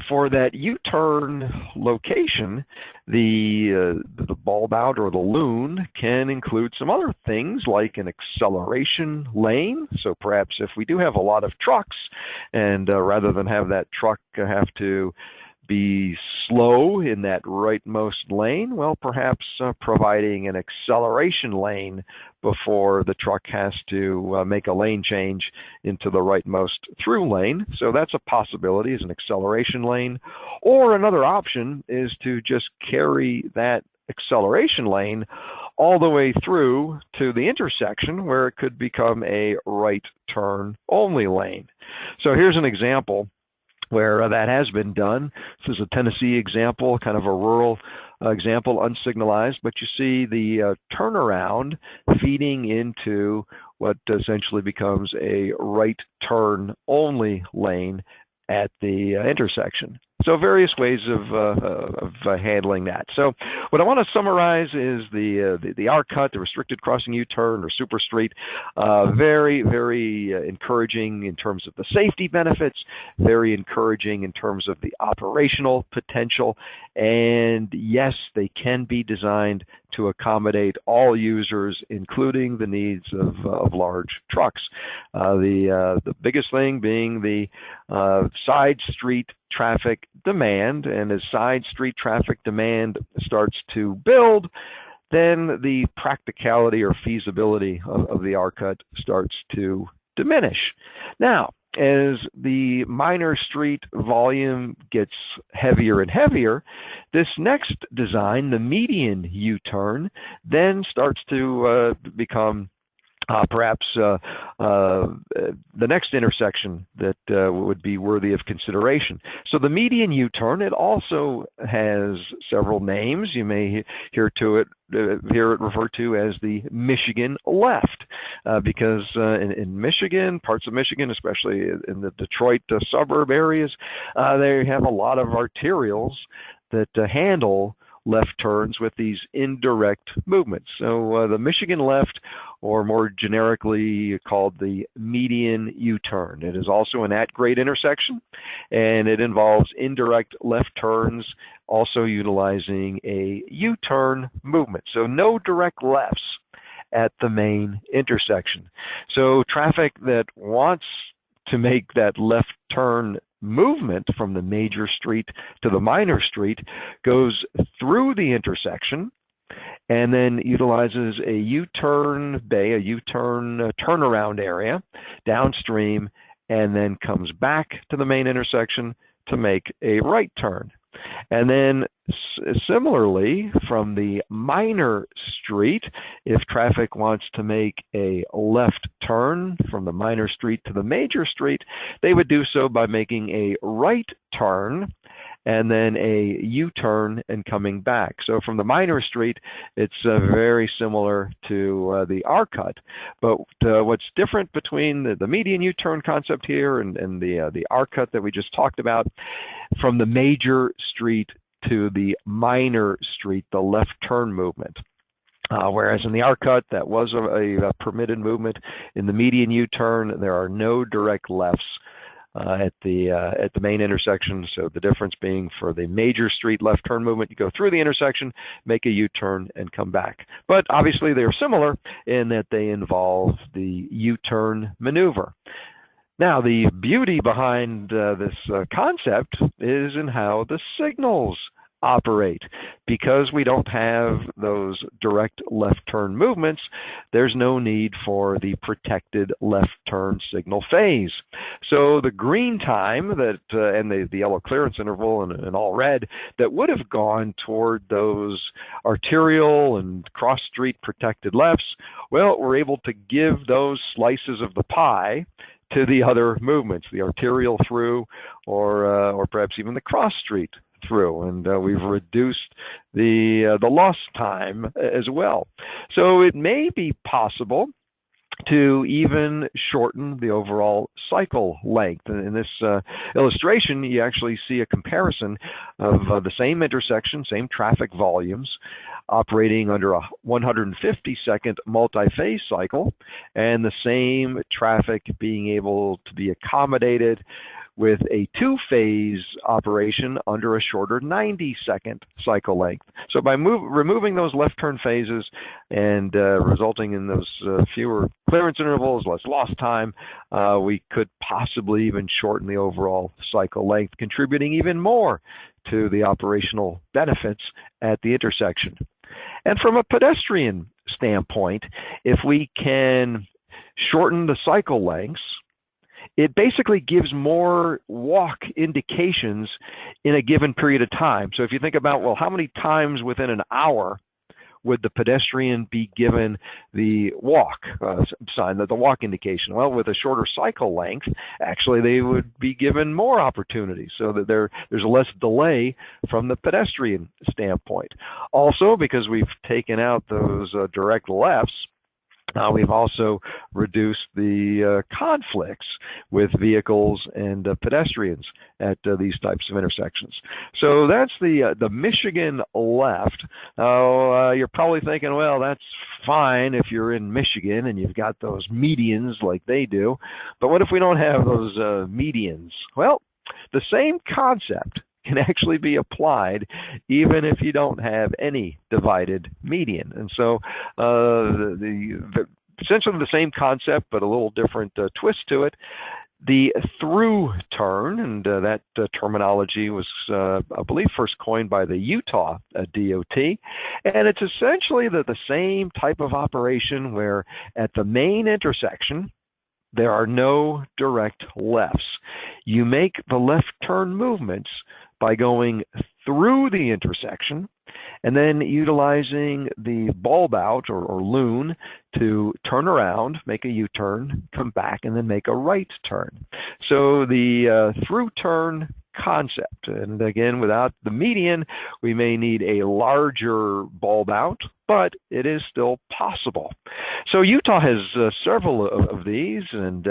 for that U-turn location, the bulb out or the loon can include some other things like an acceleration lane. So perhaps if we do have a lot of trucks, and rather than have that truck have to be slow in that rightmost lane, well, perhaps providing an acceleration lane before the truck has to make a lane change into the rightmost through lane. So that's a possibility, is an acceleration lane. Or another option is to just carry that acceleration lane all the way through to the intersection where it could become a right turn only lane. So here's an example where that has been done. This is a Tennessee example, kind of a rural example, unsignalized, but you see the turnaround feeding into what essentially becomes a right turn only lane at the intersection. So various ways of handling that. So what I want to summarize is the R-cut, the restricted crossing U-turn or super street. Very, very encouraging in terms of the safety benefits, very encouraging in terms of the operational potential, and yes, they can be designed to accommodate all users, including the needs of large trucks. The biggest thing being the side street traffic demand, and as side street traffic demand starts to build, then the practicality or feasibility of the R-cut starts to diminish. Now, as the minor street volume gets heavier and heavier, this next design, the median U-turn, then starts to become perhaps the next intersection that would be worthy of consideration. So the median U-turn, it also has several names. You may hear it referred to as the Michigan left, because in Michigan, parts of Michigan, especially in the Detroit suburb areas, they have a lot of arterials that handle left turns with these indirect movements. So the Michigan left, or more generically called the median U-turn. It is also an at-grade intersection, and it involves indirect left turns, also utilizing a U-turn movement. So no direct lefts at the main intersection. So traffic that wants to make that left turn movement from the major street to the minor street goes through the intersection and then utilizes a U-turn bay, a U-turn turnaround area downstream and then comes back to the main intersection to make a right turn. And then similarly, from the minor street, if traffic wants to make a left turn from the minor street to the major street, they would do so by making a right turn and then a U-turn and coming back. So from the minor street, it's very similar to the R-cut. But what's different between the median U-turn concept here and the R-cut that we just talked about, from the major street to the minor street, the left turn movement. Whereas in the R-cut, that was a permitted movement. In the median U-turn, there are no direct lefts at the main intersection. So the difference being, for the major street left turn movement, you go through the intersection, make a U-turn, and come back. But obviously they are similar in that they involve the U-turn maneuver. Now, the beauty behind this concept is in how the signals operate. Because we don't have those direct left turn movements, there's no need for the protected left turn signal phase. So the green time that and the yellow clearance interval and all red that would have gone toward those arterial and cross street protected lefts, well, we're able to give those slices of the pie to the other movements, the arterial through, or perhaps even the cross street through, and we've reduced the lost time as well. So it may be possible to even shorten the overall cycle length. In this illustration, you actually see a comparison of the same intersection, same traffic volumes, operating under a 150-second multi-phase cycle, and the same traffic being able to be accommodated with a two-phase operation under a shorter 90-second cycle length. So by removing those left turn phases and resulting in those fewer clearance intervals, less lost time, we could possibly even shorten the overall cycle length, contributing even more to the operational benefits at the intersection. And from a pedestrian standpoint, if we can shorten the cycle lengths, it basically gives more walk indications in a given period of time. So if you think about, well, how many times within an hour would the pedestrian be given the walk sign, the walk indication? Well, with a shorter cycle length, actually they would be given more opportunities so that there's less delay from the pedestrian standpoint. Also, because we've taken out those direct lefts, we've also reduced the conflicts with vehicles and pedestrians at these types of intersections. So that's the Michigan left. You're probably thinking, well, that's fine if you're in Michigan and you've got those medians like they do, but what if we don't have those medians? Well, the same concept can actually be applied even if you don't have any divided median. And so essentially the same concept, but a little different twist to it. The through turn, and that terminology was, I believe, first coined by the Utah DOT, and it's essentially the same type of operation where at the main intersection, there are no direct lefts. You make the left turn movements by going through the intersection and then utilizing the bulb out or loon to turn around, make a U-turn, come back, and then make a right turn. So the through turn concept, and again, without the median, we may need a larger bulb out, but it is still possible. So Utah has several of these, and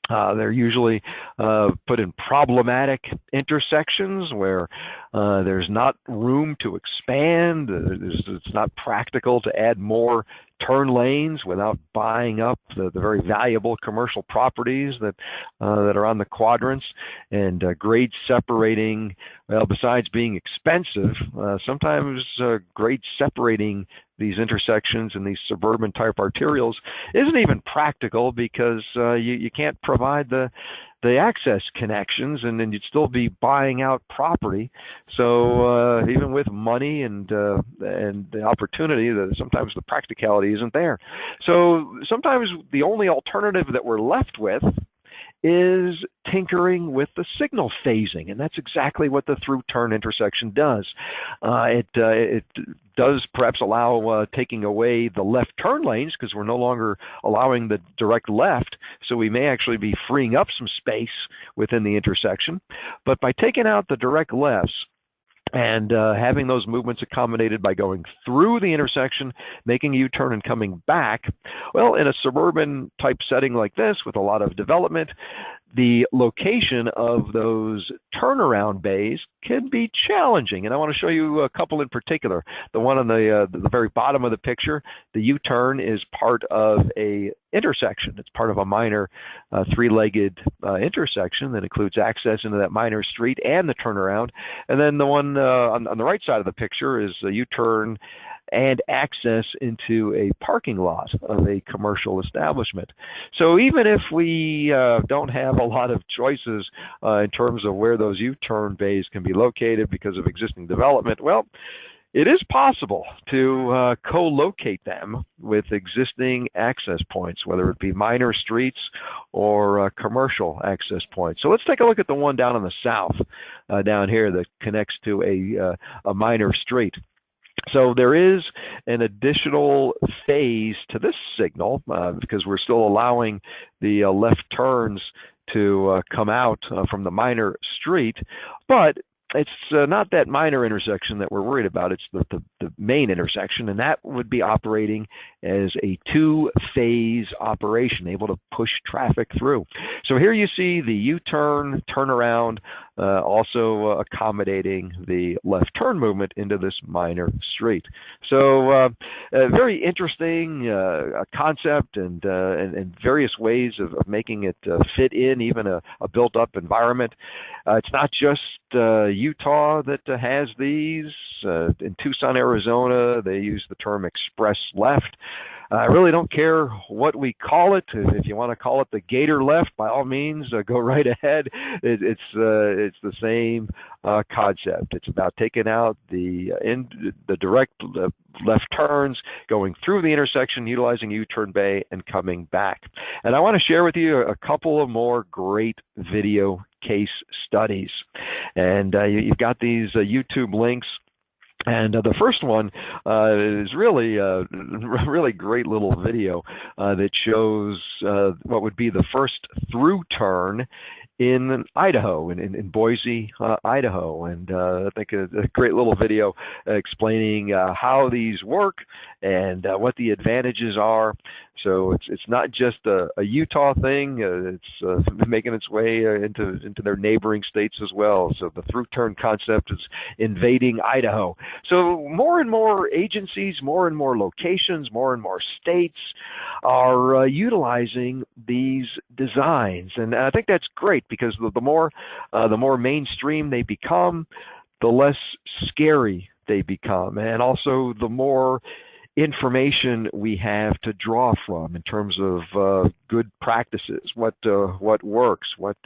they're usually put in problematic intersections where there's not room to expand. It's not practical to add more turn lanes without buying up the very valuable commercial properties that are on the quadrants, and grade separating. Well, besides being expensive, sometimes grade separating these intersections and these suburban type arterials isn't even practical because you can't provide the access connections, and then you'd still be buying out property. So even with money and the opportunity, sometimes the practicality isn't there. So sometimes the only alternative that we're left with is tinkering with the signal phasing, and that's exactly what the through-turn intersection does. It does perhaps allow taking away the left turn lanes because we're no longer allowing the direct left, so we may actually be freeing up some space within the intersection. But by taking out the direct lefts, and having those movements accommodated by going through the intersection, making a U-turn and coming back, well, in a suburban type setting like this with a lot of development, the location of those turnaround bays can be challenging. And I want to show you a couple in particular. The one on the very bottom of the picture, the U-turn is part of a intersection. It's part of a minor three-legged intersection that includes access into that minor street and the turnaround. And then the one on the right side of the picture is a U-turn and access into a parking lot of a commercial establishment. So even if we don't have a lot of choices in terms of where those U-turn bays can be located because of existing development, well, it is possible to co-locate them with existing access points, whether it be minor streets or commercial access points. So let's take a look at the one down in the south, down here, that connects to a minor street. So there is an additional phase to this signal because we're still allowing the left turns to come out from the minor street, but it's not that minor intersection that we're worried about. It's the main intersection, and that would be operating as a two-phase operation, able to push traffic through. So here you see the U-turn, turnaround, also accommodating the left turn movement into this minor street. So a very interesting concept and various ways of making it fit in even a built-up environment. It's not just Utah that has these. In Tucson, Arizona, they use the term express left. I really don't care what we call it. If you want to call it the gator left, by all means, go right ahead. It's the same concept. It's about taking out the direct left turns, going through the intersection, utilizing U-turn bay, and coming back. And I want to share with you a couple of more great video case studies. And you've got these YouTube links. And the first one is really great little video that shows what would be the first through turn in Idaho, in Boise, Idaho. And I think a great little video explaining how these work and what the advantages are. So it's not just a Utah thing. It's making its way into their neighboring states as well. So the through turn concept is invading Idaho. So more and more agencies, more and more locations, more and more states are utilizing these designs, and I think that's great because the more mainstream they become, the less scary they become, and also the more information we have to draw from in terms of good practices, what works, what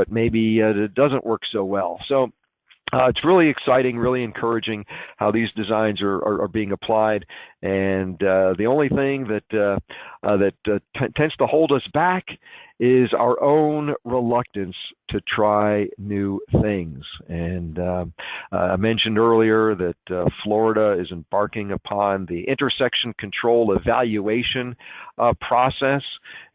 maybe doesn't work so well. So it's really exciting, really encouraging how these designs are being applied, and the only thing that tends to hold us back is our own reluctance to try new things. And I mentioned earlier that Florida is embarking upon the intersection control evaluation process,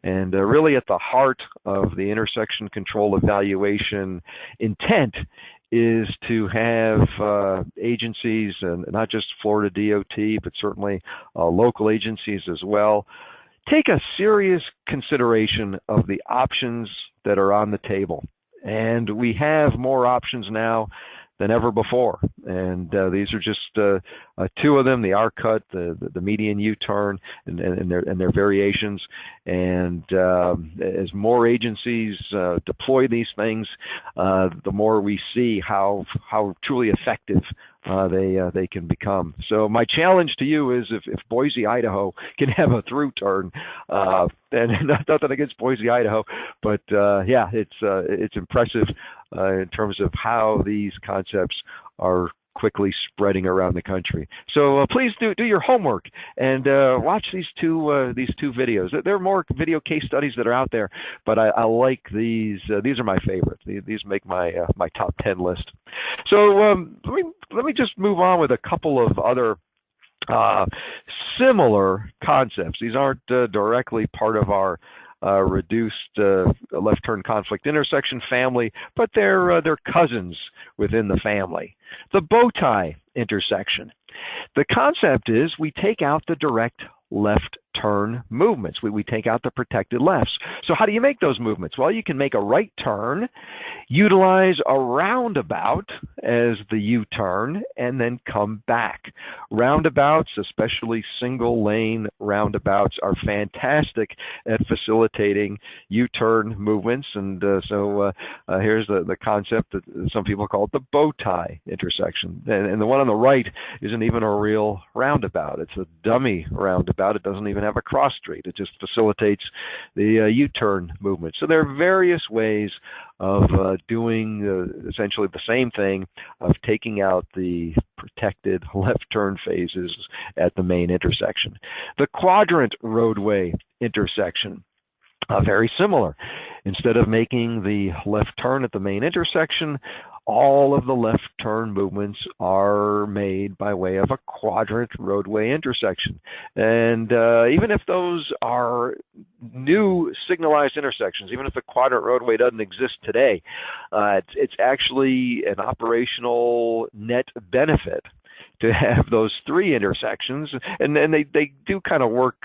and really at the heart of the intersection control evaluation intent is to have agencies, and not just Florida DOT, but certainly local agencies as well, take a serious consideration of the options that are on the table. And we have more options now than ever before. And these are just two of them: the R-cut, the median U-turn, and their variations. And as more agencies deploy these things, the more we see how truly effective they can become. So my challenge to you is, if Boise, Idaho can have a through turn, and nothing against Boise, Idaho, but yeah, it's impressive in terms of how these concepts are quickly spreading around the country. So please do your homework and watch these two videos. There are more video case studies that are out there, but I like these. These are my favorites. These make my my top 10 list. So let me just move on with a couple of other similar concepts. These aren't directly part of our reduced left turn conflict intersection family, but they're cousins within the family. The bow tie intersection. The concept is we take out the direct left turn movements. We take out the protected lefts. So how do you make those movements? Well, you can make a right turn, utilize a roundabout as the U-turn, and then come back. Roundabouts, especially single lane roundabouts, are fantastic at facilitating U-turn movements. And so here's the concept that some people call it the bow tie intersection. And the one on the right isn't even a real roundabout. It's a dummy roundabout. It doesn't even have a cross street. It just facilitates the U-turn movement. So there are various ways of doing essentially the same thing, of taking out the protected left turn phases at the main intersection. The quadrant roadway intersection. Very similar. Instead of making the left turn at the main intersection, all of the left turn movements are made by way of a quadrant roadway intersection. And even if those are new signalized intersections, even if the quadrant roadway doesn't exist today, it's actually an operational net benefit to have those three intersections, and they do kind of work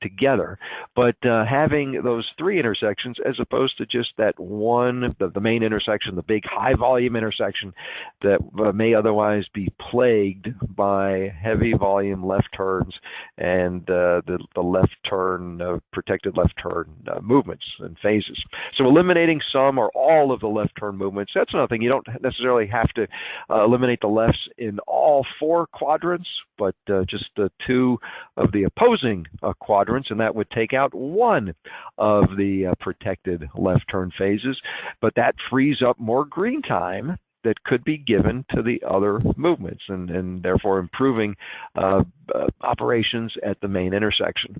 together. But having those three intersections, as opposed to just that one, the main intersection, the big high volume intersection that may otherwise be plagued by heavy volume left turns and the left turn, protected left turn movements and phases. So eliminating some or all of the left turn movements, that's another thing. You don't necessarily have to eliminate the lefts in all four quadrants, but just two of the opposing quadrants, and that would take out one of the protected left turn phases, but that frees up more green time that could be given to the other movements, and therefore improving operations at the main intersection.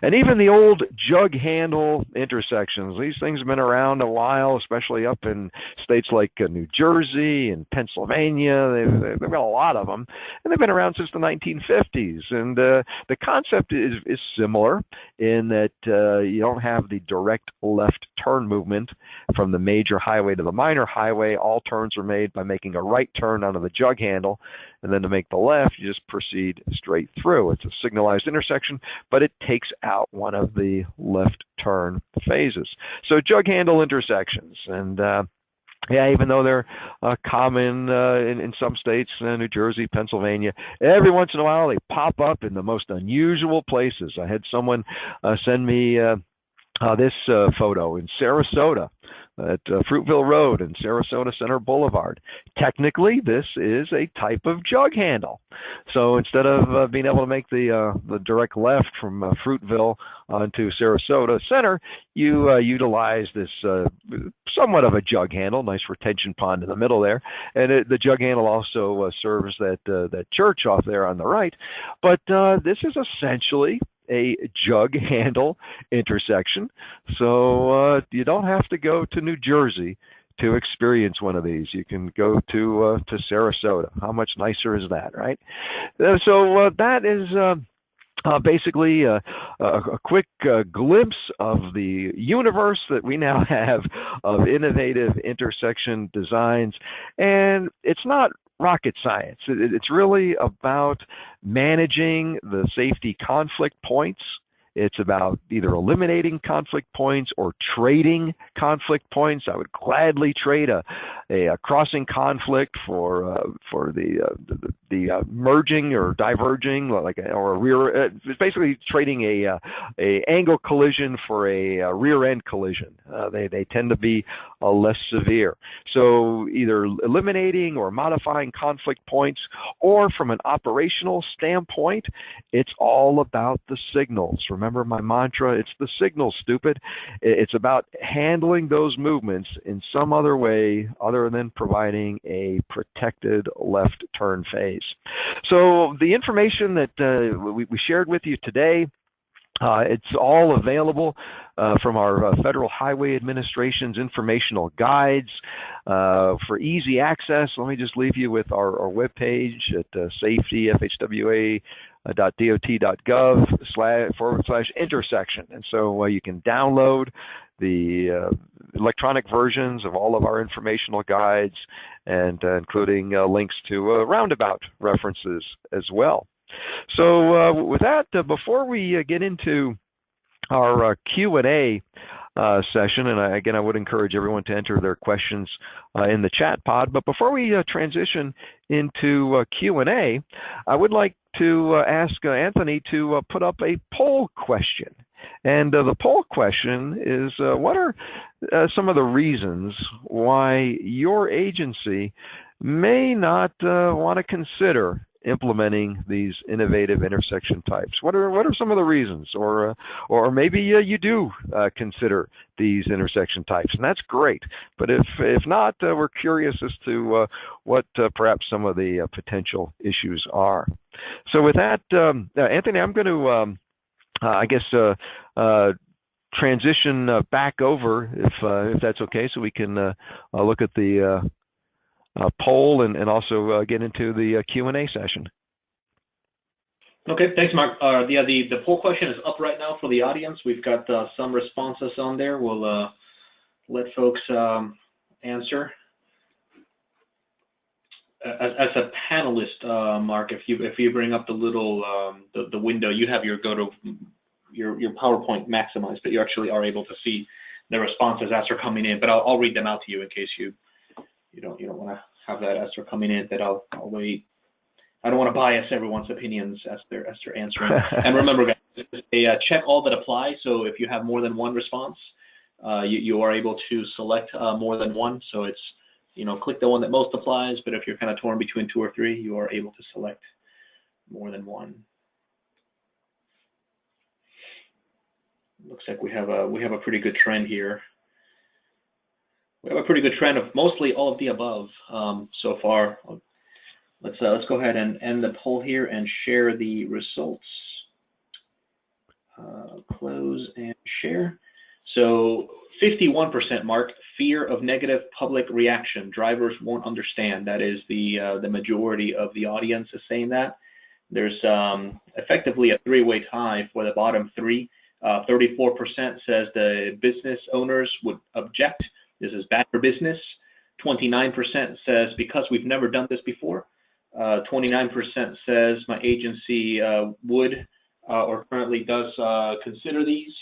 And even the old jug handle intersections, these things have been around a while, especially up in states like New Jersey and Pennsylvania. They've got a lot of them, and they've been around since the 1950s. And the concept is similar in that you don't have the direct left turn movement from the major highway to the minor highway. All turns are made by making a right turn onto the jug handle, and then to make the left, you just proceed straight through. It's a signalized intersection, but it takes out one of the left turn phases. So jug handle intersections, and yeah, even though they're common in some states, New Jersey, Pennsylvania, every once in a while they pop up in the most unusual places. I had someone send me this photo in Sarasota at Fruitville Road and Sarasota Center Boulevard. Technically, this is a type of jug handle. So instead of being able to make the direct left from Fruitville onto Sarasota Center, you utilize this somewhat of a jug handle, nice retention pond in the middle there, and the jug handle also serves that church off there on the right. But this is essentially a jug handle intersection, so you don't have to go to New Jersey to experience one of these. You can go to Sarasota. How much nicer is that, right? So that is basically a quick glimpse of the universe that we now have of innovative intersection designs, and it's not rocket science. It's really about managing the safety conflict points. It's about either eliminating conflict points or trading conflict points. I would gladly trade a crossing conflict for the merging or diverging, or a rear. It's basically trading a angle collision for a rear end collision. They tend to be less severe. So either eliminating or modifying conflict points, or from an operational standpoint, it's all about the signals. Remember my mantra, it's the signal, stupid. It's about handling those movements in some other way other rather than providing a protected left turn phase. So the information that we shared with you today, it's all available from our Federal Highway Administration's informational guides for easy access. Let me just leave you with our webpage at safety.fhwa.dot.gov/intersection. And so you can download the electronic versions of all of our informational guides, and including links to roundabout references as well. So with that, before we get into our Q&A session, and again, I would encourage everyone to enter their questions in the chat pod, but before we transition into Q&A, I would like to ask Anthony to put up a poll question. And the poll question is, what are some of the reasons why your agency may not want to consider implementing these innovative intersection types? What are some of the reasons? Or maybe you do consider these intersection types, and that's great. But if not, we're curious as to what perhaps some of the potential issues are. So with that, Anthony, I'm going to I guess transition back over, if that's okay, so we can look at the poll and also get into the Q&A session. Okay, thanks, Mark. The poll question is up right now for the audience. We've got some responses on there. We'll let folks answer. As a panelist, Mark, if you bring up the little the window, you have your your PowerPoint maximized, but you actually are able to see the responses as they're coming in. But I'll read them out to you in case you don't want to have that as they're coming in. That I'll wait. I don't want to bias everyone's opinions as they're answering. And remember, guys, check all that apply. So if you have more than one response, you are able to select more than one. So it's click the one that most applies. But if you're kind of torn between two or three, you are able to select more than one. Looks like we have a pretty good trend here. We have a pretty good trend of mostly all of the above so far. Let's go ahead and end the poll here and share the results. Close and share. So 51%, Mark, fear of negative public reaction. Drivers won't understand. That is the majority of the audience is saying that. There's effectively a three-way tie for the bottom three. 34% says the business owners would object. This is bad for business. 29% says because we've never done this before. 29% says my agency would or currently does consider these.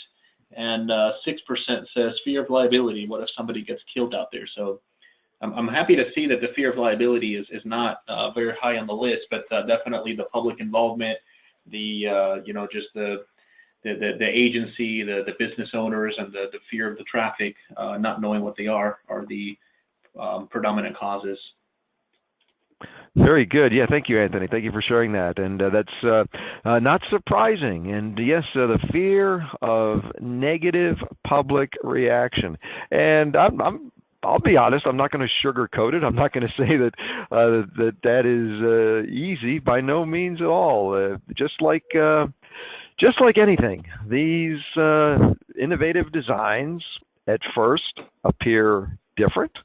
And 6% says fear of liability. What if somebody gets killed out there? So I'm happy to see that the fear of liability is not very high on the list, but definitely the public involvement, the just the agency, the business owners, and the fear of the traffic, not knowing what they are the predominant causes. Very good. Yeah, thank you, Anthony. Thank you for sharing that. And that's not surprising. And yes, the fear of negative public reaction. And I'll be honest, I'm not going to sugarcoat it. I'm not going to say that is easy, by no means at all. Just like anything, these innovative designs at first appear different.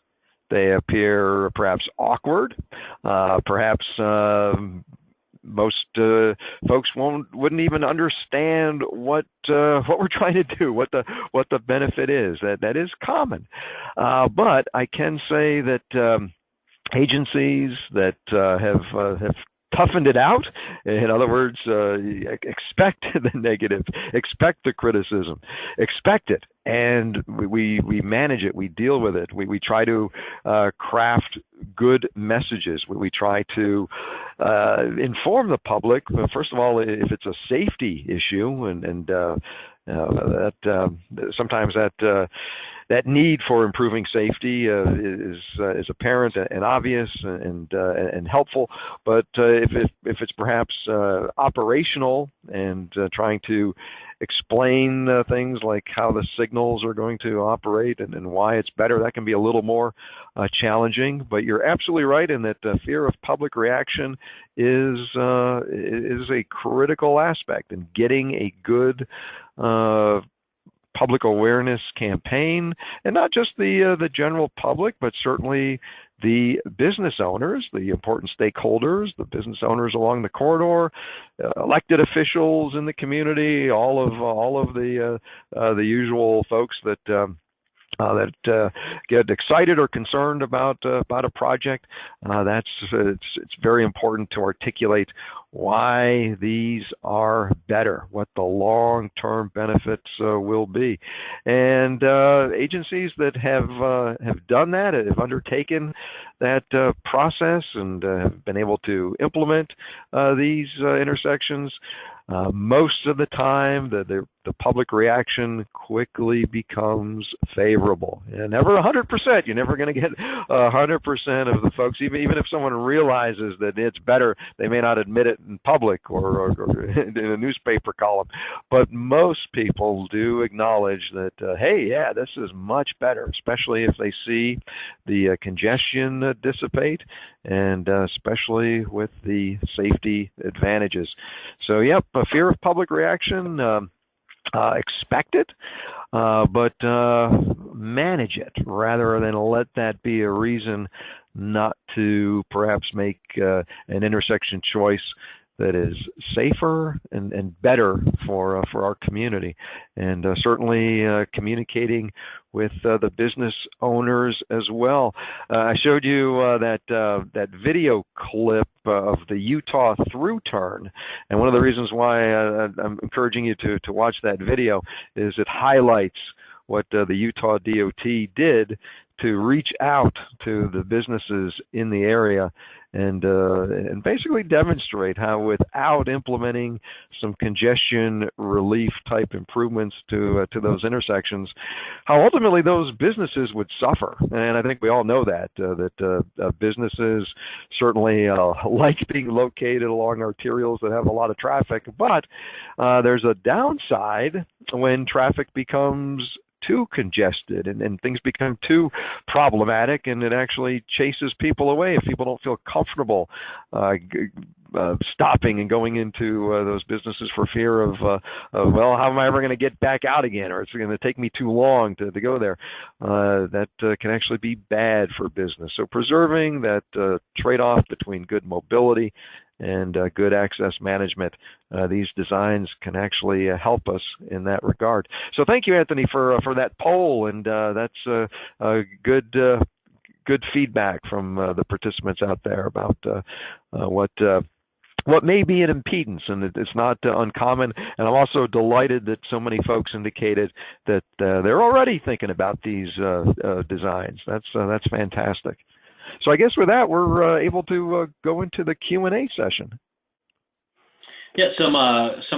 They appear perhaps awkward. Perhaps most folks wouldn't even understand what we're trying to do, what the benefit is. That is common. But I can say that agencies that have toughened it out. In other words, expect the negative, expect the criticism, expect it, and we manage it, we deal with it. We try to craft good messages. We try to inform the public, first of all, if it's a safety issue, and that sometimes that need for improving safety is apparent and obvious and helpful. But if it's perhaps operational and trying to explain things like how the signals are going to operate and why it's better. That can be a little more challenging, but you're absolutely right in that fear of public reaction is a critical aspect in getting a good public awareness campaign, and not just the general public, but certainly the business owners, the important stakeholders, the business owners along the corridor, elected officials in the community, all of the usual folks that get excited or concerned about a project. It's very important to articulate why these are better, what the long-term benefits will be, and agencies that have done that, have undertaken that process, and have been able to implement these intersections. Most of the time, the public reaction quickly becomes favorable. And never 100%. You're never going to get 100% of the folks, even if someone realizes that it's better, they may not admit it in public or in a newspaper column. But most people do acknowledge that, hey, yeah, this is much better, especially if they see the congestion dissipate, and especially with the safety advantages. So, yep, a fear of public reaction, expect it, but manage it rather than let that be a reason not to perhaps make an intersection choice that is safer and better for our community, and certainly communicating with the business owners as well. I showed you that video clip of the Utah through turn, and one of the reasons why I'm encouraging you to watch that video is it highlights what the Utah DOT did to reach out to the businesses in the area and basically demonstrate how, without implementing some congestion relief type improvements to those intersections, how ultimately those businesses would suffer. And I think we all know that businesses certainly like being located along arterials that have a lot of traffic, but there's a downside when traffic becomes too congested and things become too problematic, and it actually chases people away if people don't feel comfortable stopping and going into those businesses for fear of well, how am I ever going to get back out again, or it's going to take me too long to go there. That can actually be bad for business. So preserving that trade-off between good mobility and good access management, these designs can actually help us in that regard. So thank you, Anthony, for that poll, and that's good feedback from the participants out there about what may be an impedance, and it's not uncommon. And I'm also delighted that so many folks indicated that they're already thinking about these designs. That's fantastic. So I guess with that, we're able to go into the Q&A session. Yeah, some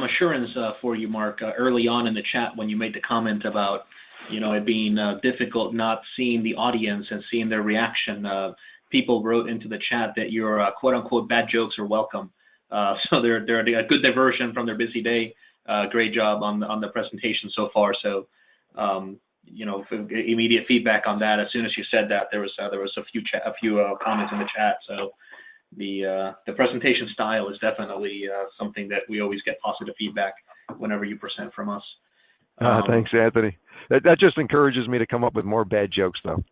assurance for you, Mark. Early on in the chat, when you made the comment about it being difficult not seeing the audience and seeing their reaction, people wrote into the chat that your quote unquote bad jokes are welcome. So they're a good diversion from their busy day. Great job on the presentation so far. So. Immediate feedback on that. As soon as you said that, there was a few comments in the chat. So the presentation style is definitely something that we always get positive feedback whenever you present from us. Thanks, Anthony. That just encourages me to come up with more bad jokes, though.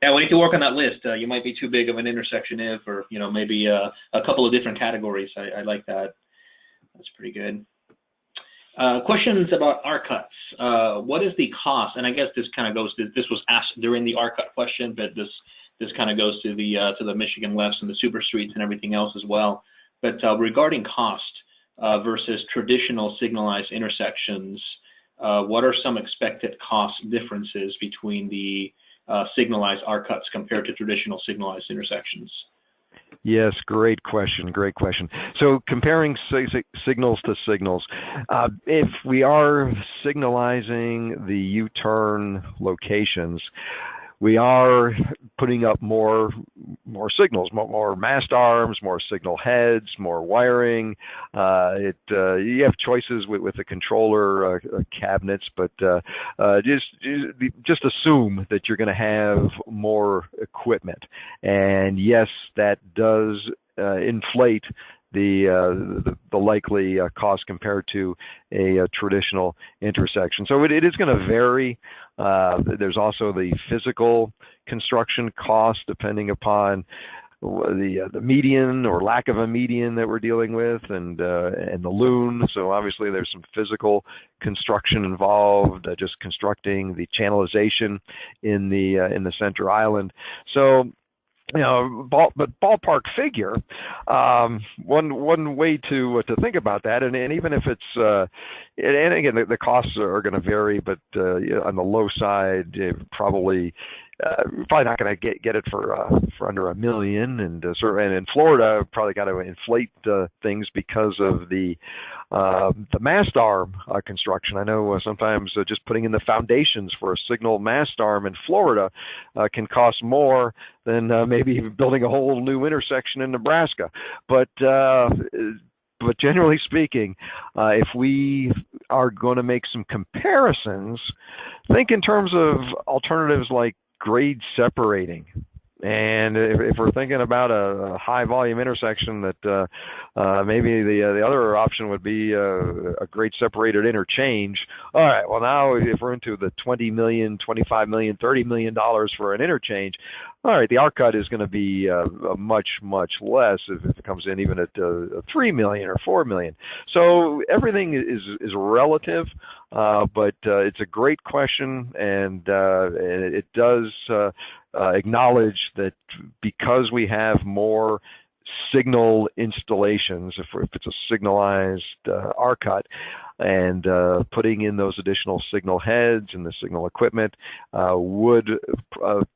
Yeah, we need to work on that list. You might be too big of an intersection if, or maybe a couple of different categories. I like that. That's pretty good. Questions about R-cuts. What is the cost? And I guess this kind of goes to, this was asked during the R-cut question, but this kind of goes to the Michigan lefts and the super streets and everything else as well. But regarding cost versus traditional signalized intersections, what are some expected cost differences between the signalized R-cuts compared to traditional signalized intersections? Yes, great question. So comparing signals to signals, if we are signalizing the U-turn locations, we are putting up more more signals, more mast arms, more signal heads, more wiring. You have choices with the controller cabinets, but just assume that you're going to have more equipment. And yes, that does inflate the likely cost compared to a traditional intersection. So it is going to vary. There's also the physical construction cost depending upon the median or lack of a median that we're dealing with, and the loon. So obviously there's some physical construction involved, just constructing the channelization in the center island. So but ballpark figure. One way to think about that, and even if it's, and again the costs are going to vary, but on the low side, probably not going to get it for under $1 million, and in Florida probably got to inflate things because of the mast arm construction. I know sometimes just putting in the foundations for a signal mast arm in Florida can cost more than maybe building a whole new intersection in Nebraska. But generally speaking, if we are going to make some comparisons, think in terms of alternatives like grade separating. And if we're thinking about a high volume intersection, that maybe the other option would be a grade separated interchange. All right, well now if we're into the $20 million, $25 million, $30 million for an interchange, all right, the arc cut is going to be much less if it comes in even at $3 million or $4 million. So everything is relative, but it's a great question, and it does acknowledge that because we have more signal installations, if it's a signalized arc cut, and putting in those additional signal heads and the signal equipment would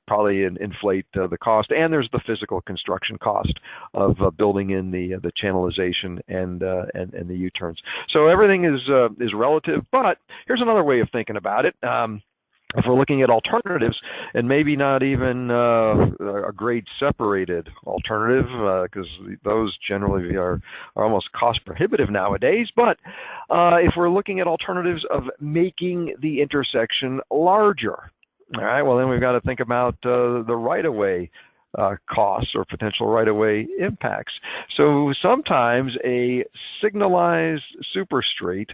probably inflate the cost. And there's the physical construction cost of building in the channelization and the U-turns. So everything is relative. But here's another way of thinking about it. If we're looking at alternatives, and maybe not even a grade separated alternative, because those generally are almost cost prohibitive nowadays, but if we're looking at alternatives of making the intersection larger, all right, well then we've got to think about the right-of-way costs or potential right-of-way impacts. So sometimes a signalized superstreet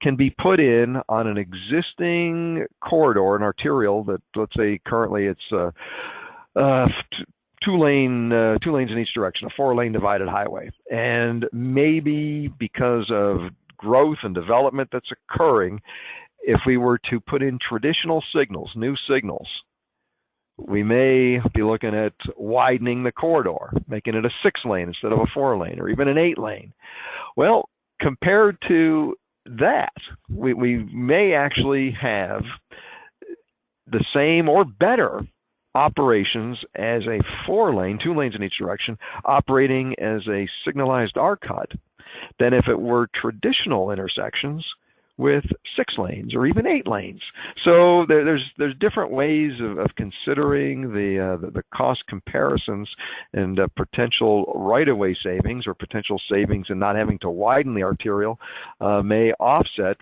can be put in on an existing corridor, an arterial that, let's say currently it's two lanes in each direction, a 4-lane divided highway. And maybe because of growth and development that's occurring, if we were to put in traditional signals, new signals, we may be looking at widening the corridor, making it a 6-lane instead of a 4-lane, or even an 8-lane. Well, compared to that, we may actually have the same or better operations as a 4-lane, 2 lanes in each direction, operating as a signalized arc cut than if it were traditional intersections with 6 lanes or even 8 lanes. So there's different ways of considering the cost comparisons, and potential right-of-way savings or potential savings in not having to widen the arterial may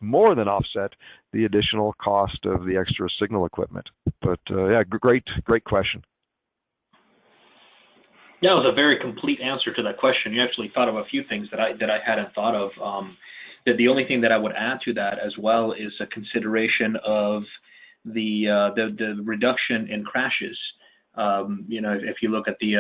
more than offset the additional cost of the extra signal equipment. But yeah, great question. Yeah, it was a very complete answer to that question. You actually thought of a few things that I hadn't thought of. That the only thing that I would add to that as well is a consideration of the reduction in crashes. If you look at the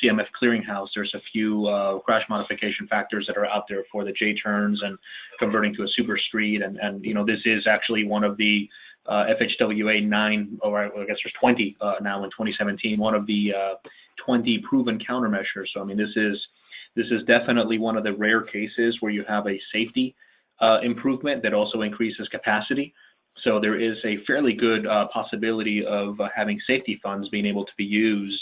CMF clearinghouse, there's a few crash modification factors that are out there for the J-turns and converting to a super street, and this is actually one of the FHWA 9, or I guess there's 20 now in 2017, one of the 20 proven countermeasures. So I mean, this is definitely one of the rare cases where you have a safety improvement that also increases capacity. So there is a fairly good possibility of having safety funds being able to be used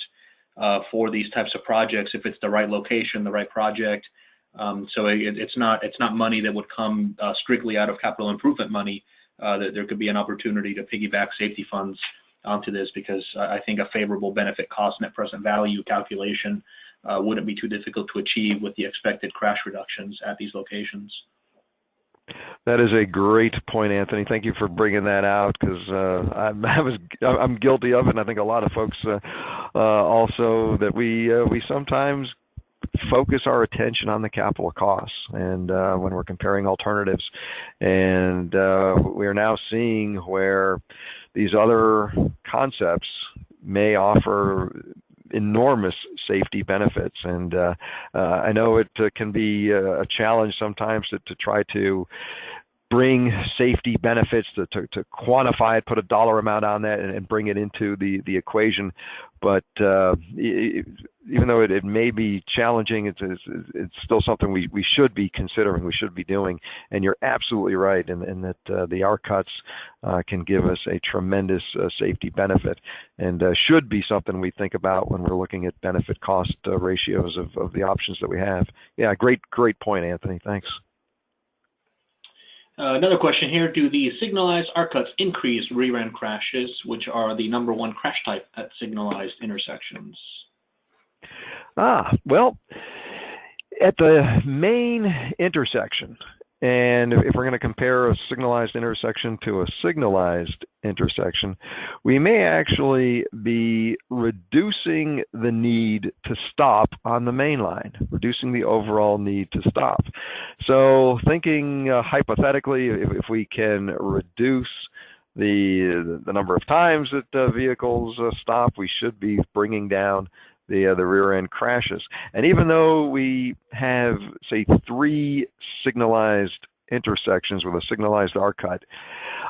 for these types of projects if it's the right location, the right project. So it's not money that would come strictly out of capital improvement money. That there could be an opportunity to piggyback safety funds onto this, because I think a favorable benefit cost net present value calculation wouldn't be too difficult to achieve with the expected crash reductions at these locations. That is a great point, Anthony. Thank you for bringing that out, because I'm guilty of it, and I think a lot of folks also, that we sometimes focus our attention on the capital costs, and when we're comparing alternatives, and we are now seeing where these other concepts may offer enormous safety benefits. And I know it can be a challenge sometimes to try to bring safety benefits, to quantify it, put a dollar amount on that, and bring it into the equation. But even though it may be challenging, it's still something we should be considering, we should be doing. And you're absolutely right in that the R cuts can give us a tremendous safety benefit, and should be something we think about when we're looking at benefit cost ratios of the options that we have. Yeah, great point, Anthony. Thanks. Another question here: do the signalized arc cuts increase rear-end crashes, which are the #1 crash type at signalized intersections? Well, at the main intersection, and if we're going to compare a signalized intersection to a signalized intersection, we may actually be reducing the need to stop on the main line, reducing the overall need to stop. So thinking hypothetically, if we can reduce the number of times that vehicles stop, we should be bringing down the rear end crashes. And even though we have, say, 3 signalized intersections with a signalized R cut,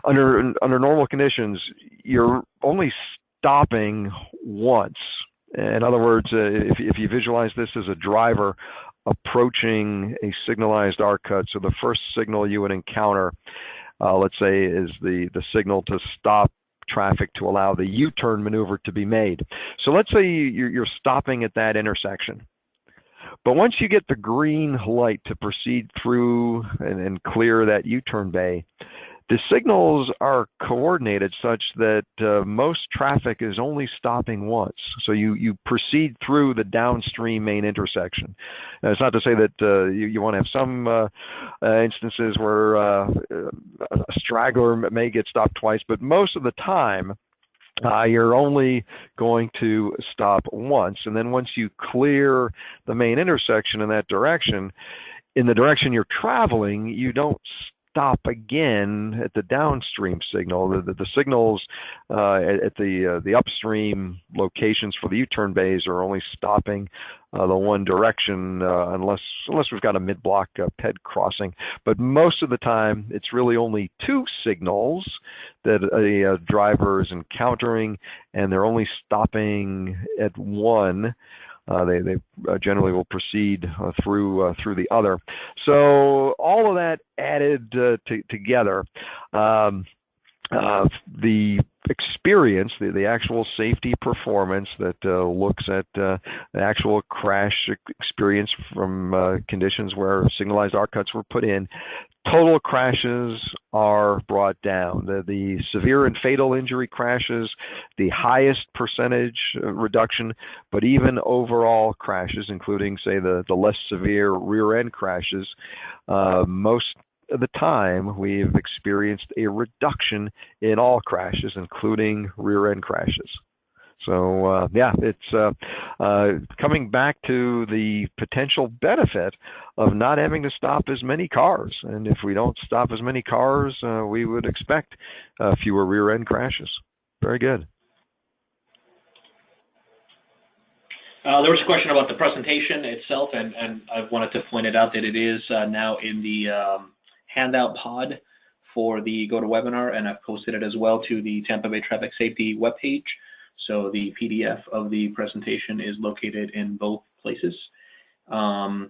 under normal conditions, you're only stopping once. In other words, if you visualize this as a driver approaching a signalized R cut, so the first signal you would encounter, let's say, is the signal to stop traffic to allow the U-turn maneuver to be made. So let's say you're stopping at that intersection. But once you get the green light to proceed through and clear that U-turn bay, the signals are coordinated such that most traffic is only stopping once. So you proceed through the downstream main intersection. Now, it's not to say that you want to have some instances where a straggler may get stopped twice, but most of the time, you're only going to stop once. And then once you clear the main intersection in that direction, in the direction you're traveling, you don't stop again at the downstream signal. The signals at the upstream locations for the U-turn bays are only stopping the one direction unless we've got a mid-block PED crossing. But most of the time, it's really only 2 signals that a driver is encountering, and they're only stopping at one. They generally will proceed through the other. So all of that added together, the experience, the actual safety performance that looks at the actual crash experience from conditions where signalized arc cuts were put in, total crashes are brought down. The severe and fatal injury crashes, the highest percentage reduction, but even overall crashes, including, say, the less severe rear-end crashes, most of the time we've experienced a reduction in all crashes, including rear-end crashes. So, yeah, it's coming back to the potential benefit of not having to stop as many cars. And if we don't stop as many cars, we would expect fewer rear-end crashes. Very good. There was a question about the presentation itself, and I wanted to point it out that it is now in the handout pod for the GoToWebinar, and I've posted it as well to the Tampa Bay Traffic Safety webpage. So the PDF of the presentation is located in both places. I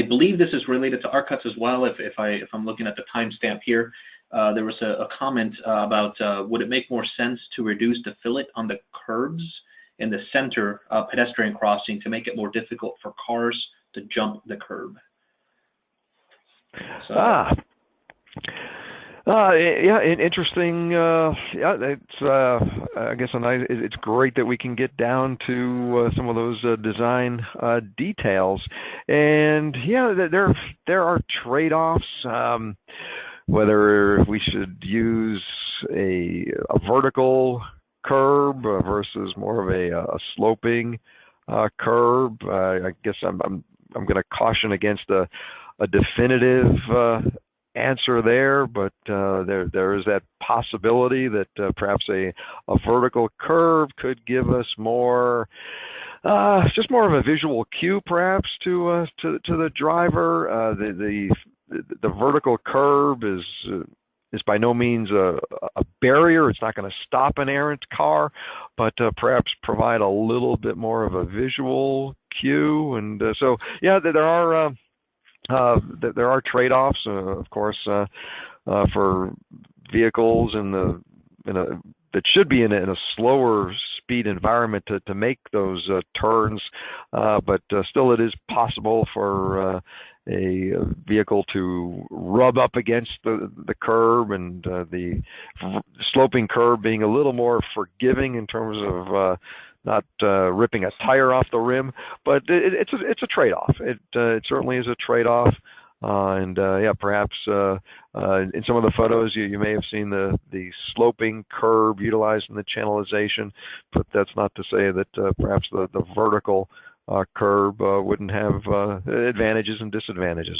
believe this is related to arc cuts as well. If I'm looking at the timestamp here, there was a comment about would it make more sense to reduce the fillet on the curbs in the center pedestrian crossing to make it more difficult for cars to jump the curb? So, Yeah, interesting. Yeah, I guess it's great that we can get down to some of those design details, and yeah, there are trade-offs. Whether we should use a vertical curb versus more of a sloping curb. I guess I'm going to caution against a definitive answer there, but there is that possibility that perhaps a vertical curve could give us more, just more of a visual cue, perhaps to the driver. The vertical curve is by no means a barrier. It's not going to stop an errant car, but perhaps provide a little bit more of a visual cue. And so, yeah, there are trade-offs, of course, for vehicles that should be in a slower speed environment to make those turns, but still it is possible for a vehicle to rub up against the curb, and the sloping curb being a little more forgiving in terms of not ripping a tire off the rim, but it's a trade-off. It certainly is a trade-off, and yeah, perhaps in some of the photos you may have seen the sloping curb utilized in the channelization, but that's not to say that perhaps the vertical curb wouldn't have advantages and disadvantages.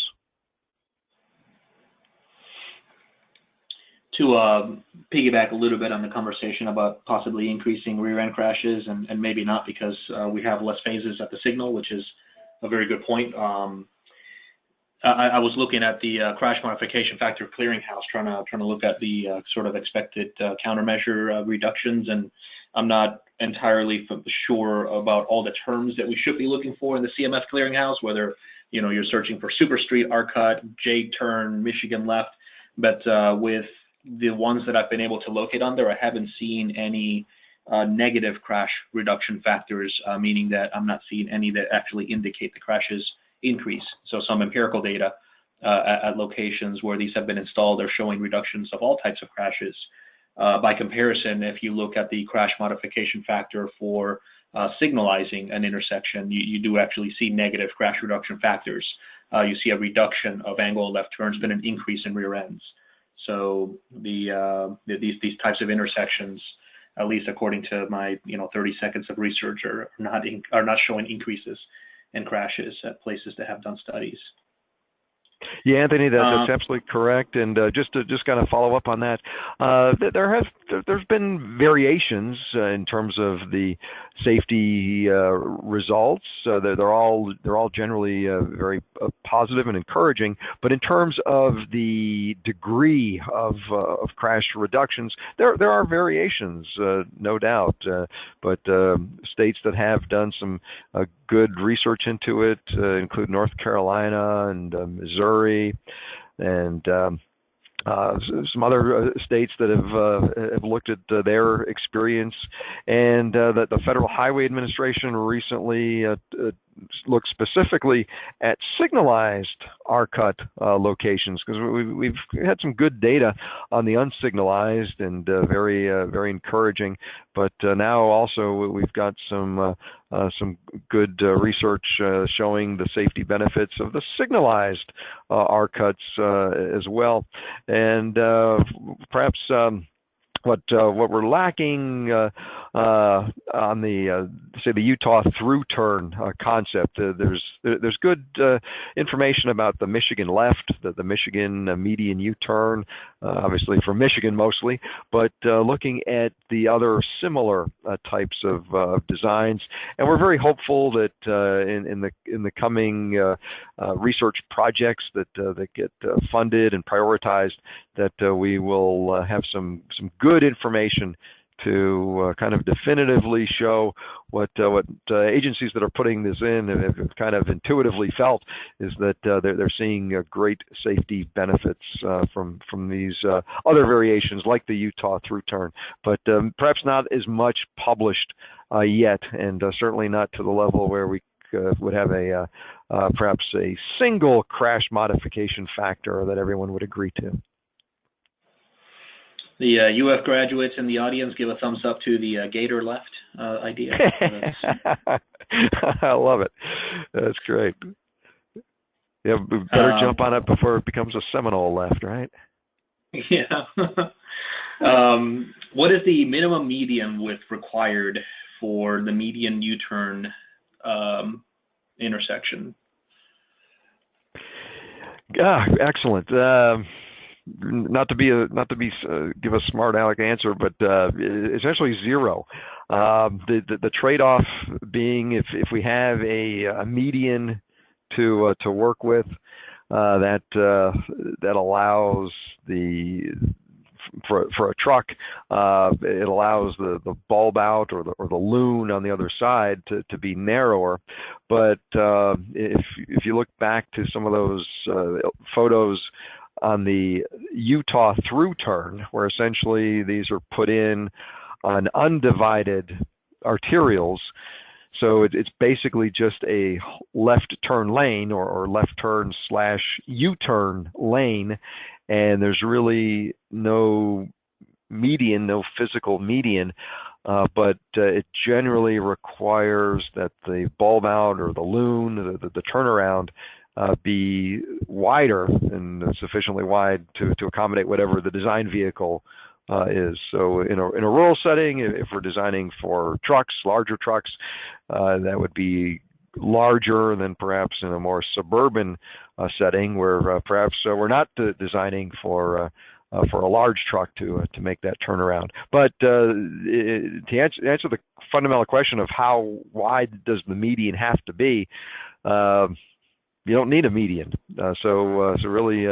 To piggyback a little bit on the conversation about possibly increasing rear-end crashes, and maybe not, because we have less phases at the signal, which is a very good point. I was looking at the crash modification factor clearinghouse, trying to look at the sort of expected countermeasure reductions, and I'm not entirely sure about all the terms that we should be looking for in the CMF clearinghouse, whether you're searching for super street, R-cut, J-turn, Michigan left, but with the ones that I've been able to locate on there, I haven't seen any negative crash reduction factors, meaning that I'm not seeing any that actually indicate the crashes increase. So some empirical data at locations where these have been installed are showing reductions of all types of crashes. By comparison, if you look at the crash modification factor for signalizing an intersection, you do actually see negative crash reduction factors. You see a reduction of angle of left turns, but an increase in rear ends. So these types of intersections, at least according to my 30 seconds of research, are not showing increases in crashes at places that have done studies. Yeah, Anthony, that's absolutely correct. And just to kind of follow up on that, there's been variations in terms of the safety results. They're all generally very positive and encouraging. But in terms of the degree of crash reductions, there are variations, no doubt. But states that have done some good research into it include North Carolina and Missouri, and some other states that have looked at their experience, and the Federal Highway Administration recently looked specifically at signalized R-cut locations, because we've had some good data on the unsignalized, and very encouraging. But now also we've got some good research showing the safety benefits of the signalized R-cuts as well, and perhaps what we're lacking on the say the Utah through turn concept. There's good information about the Michigan left, the Michigan median U-turn, obviously for Michigan mostly, but looking at the other similar types of designs, and we're very hopeful that in the coming research projects that get funded and prioritized, that we will have some good information to kind of definitively show what agencies that are putting this in have kind of intuitively felt is that they're seeing great safety benefits from these other variations like the Utah through turn, but perhaps not as much published yet, and certainly not to the level where we would have perhaps a single crash modification factor that everyone would agree to. The UF graduates in the audience give a thumbs up to the Gator left idea. I love it. That's great. Yeah, we better jump on it before it becomes a Seminole left, right? Yeah. What is the minimum median width required for the median U-turn intersection? Excellent. Not to give a smart aleck answer, but essentially zero. The trade-off being if we have a median to work with, that allows for a truck, it allows the bulb out or the loon on the other side to be narrower. But if you look back to some of those photos on the Utah through turn, where essentially these are put in on undivided arterials, so it's basically just a left turn lane or left turn / U-turn lane, and there's really no median, no physical median, but it generally requires that the bulb out or the loon, the turnaround, be wider and sufficiently wide to accommodate whatever the design vehicle is. So in a rural setting, if we're designing for trucks, larger trucks, that would be larger than perhaps in a more suburban setting where perhaps we're not designing for a large truck to make that turnaround. But to answer the fundamental question of how wide does the median have to be, you don't need a median. So really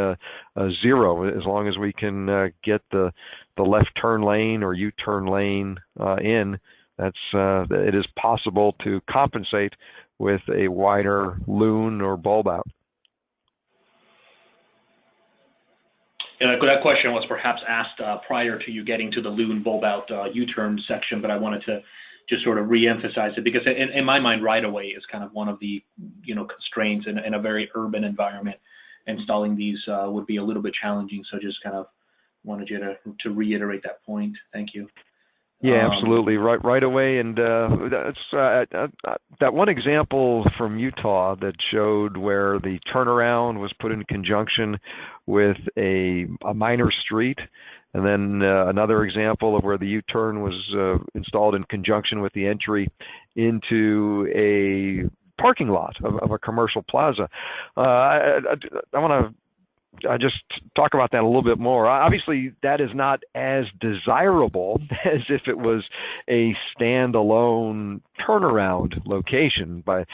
zero, as long as we can get the left turn lane or U-turn lane in. It is possible to compensate with a wider loon or bulb out. Yeah, that question was perhaps asked prior to you getting to the loon bulb out U-turn section, but I wanted to just sort of re-emphasize it because in my mind, right away is kind of one of the constraints in a very urban environment. Installing these would be a little bit challenging, so just kind of wanted you to reiterate that point. Thank you. Yeah, absolutely. Right away, and that's that one example from Utah that showed where the turnaround was put in conjunction with a minor street, and then another example of where the U-turn was installed in conjunction with the entry into a parking lot of a commercial plaza. I want to just talk about that a little bit more. Obviously, that is not as desirable as if it was a standalone turnaround location. By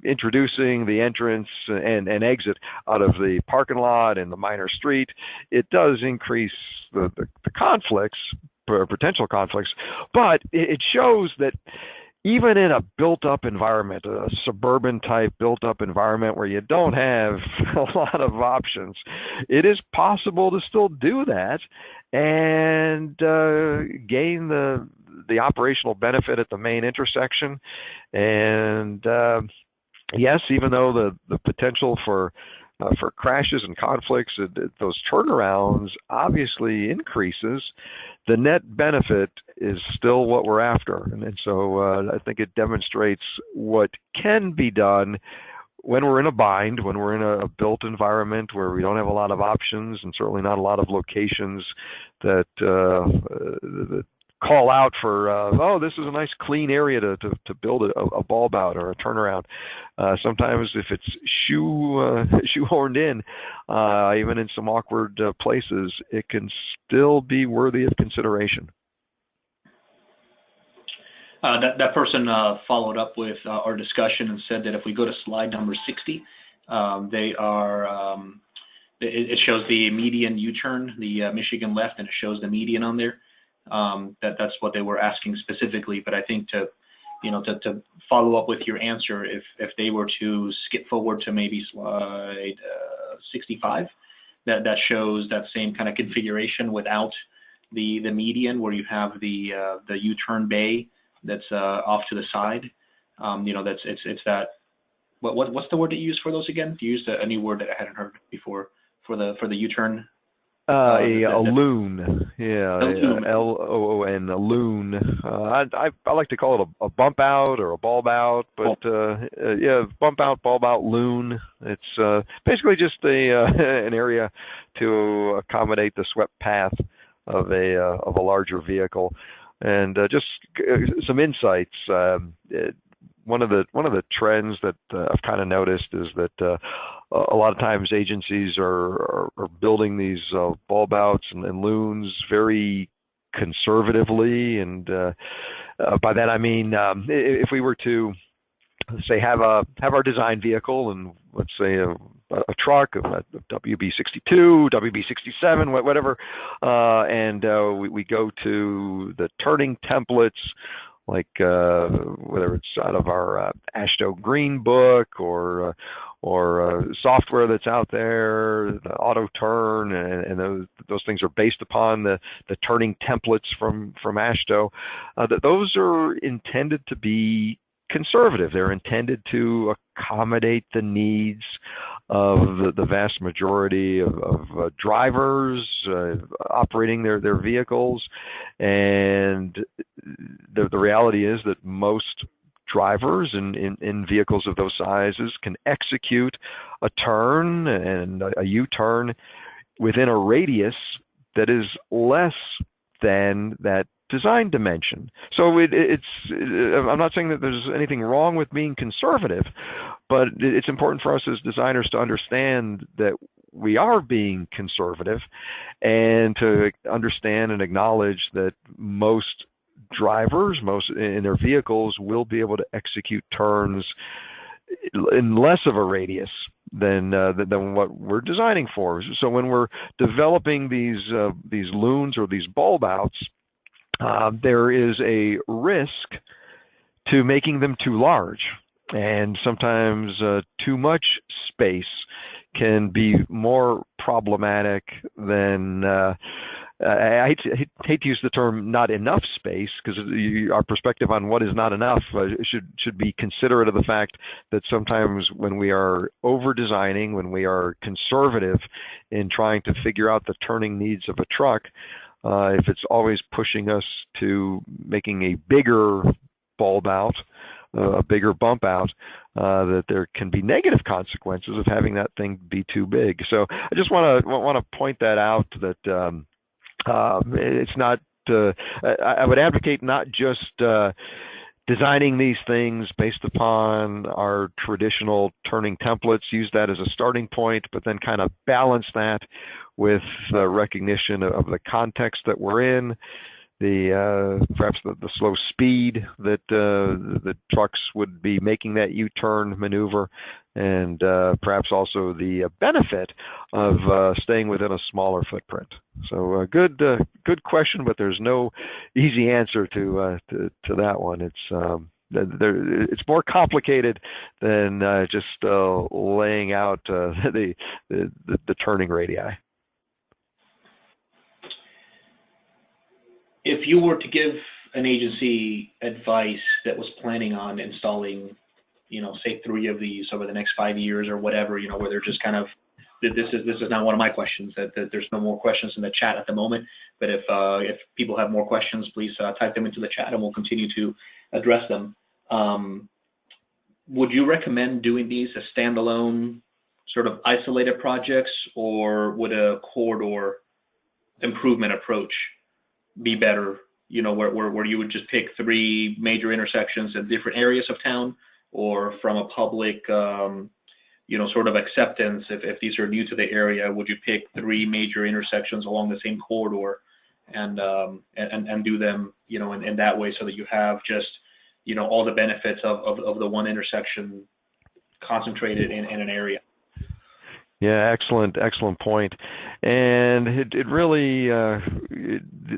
introducing the entrance and exit out of the parking lot and the minor street, it does increase the conflicts, potential conflicts, but it shows that even in a built-up environment, a suburban-type built-up environment where you don't have a lot of options, it is possible to still do that and gain the operational benefit at the main intersection. And yes, even though the potential for crashes and conflicts, those turnarounds obviously increases, the net benefit is still what we're after. And so I think it demonstrates what can be done when we're in a bind, when we're in a built environment where we don't have a lot of options and certainly not a lot of locations that call out for, this is a nice clean area to build a bulb out or a turnaround. Sometimes if it's shoehorned in, even in some awkward places, it can still be worthy of consideration. That person followed up with our discussion and said that if we go to slide number 60, it shows the median U-turn, the Michigan left, and it shows the median on there. That's what they were asking specifically. But I think to follow up with your answer, if they were to skip forward to maybe slide 65, that shows that same kind of configuration without the median, where you have the U-turn bay that's off to the side. It's that. What's the word that you use for those again? You used a new word that I hadn't heard before for the U-turn. A loon, yeah, A loon. LOON, a loon. I like to call it a bump out or a bulb out, but Oh, yeah, bump out, bulb out, loon. It's basically just a an area to accommodate the swept path of a larger vehicle, and just some insights. One of the trends that I've kind of noticed is that a lot of times agencies are building these bulb outs and loons very conservatively, and by that I mean if we were to say have our design vehicle and let's say a truck, a WB62, WB67, whatever, and we go to the turning templates like whether it's out of our AASHTO Green Book or software that's out there, the auto turn, and those things are based upon the turning templates from AASHTO. That those are intended to be conservative. They're intended to accommodate the needs of the vast majority of drivers operating their vehicles, and the reality is that most drivers in vehicles of those sizes can execute a turn and a U-turn within a radius that is less than that design dimension. So I'm not saying that there's anything wrong with being conservative, but it's important for us as designers to understand that we are being conservative and to understand and acknowledge that most drivers, most in their vehicles, will be able to execute turns in less of a radius than what we're designing for. So when we're developing these loons or these bulb outs, there is a risk to making them too large, and sometimes too much space can be more problematic than I hate to use the term not enough space, because our perspective on what is not enough should be considerate of the fact that sometimes when we are over designing, when we are conservative in trying to figure out the turning needs of a truck, if it's always pushing us to making a bigger bulb out, a bigger bump out, that there can be negative consequences of having that thing be too big. So I just want to point that out, that it's not. I would advocate not just designing these things based upon our traditional turning templates, use that as a starting point, but then kind of balance that with recognition of the context that we're in, perhaps the slow speed that the trucks would be making that U-turn maneuver, and perhaps also the benefit of staying within a smaller footprint. So good question, but there's no easy answer to that one. It's more complicated than just laying out the turning radii. If you were to give an agency advice that was planning on installing, say 3 of these over the next 5 years or whatever, where they're just kind of, this is not one of my questions, that there's no more questions in the chat at the moment, but if people have more questions, please type them into the chat and we'll continue to address them. Would you recommend doing these as standalone sort of isolated projects, or would a corridor improvement approach be better, where you would just pick 3 major intersections in different areas of town, or from a public, sort of acceptance, if these are new to the area, would you pick 3 major intersections along the same corridor and do them, in that way, so that you have just, all the benefits of the one intersection concentrated in an area? Yeah, excellent point. And it really,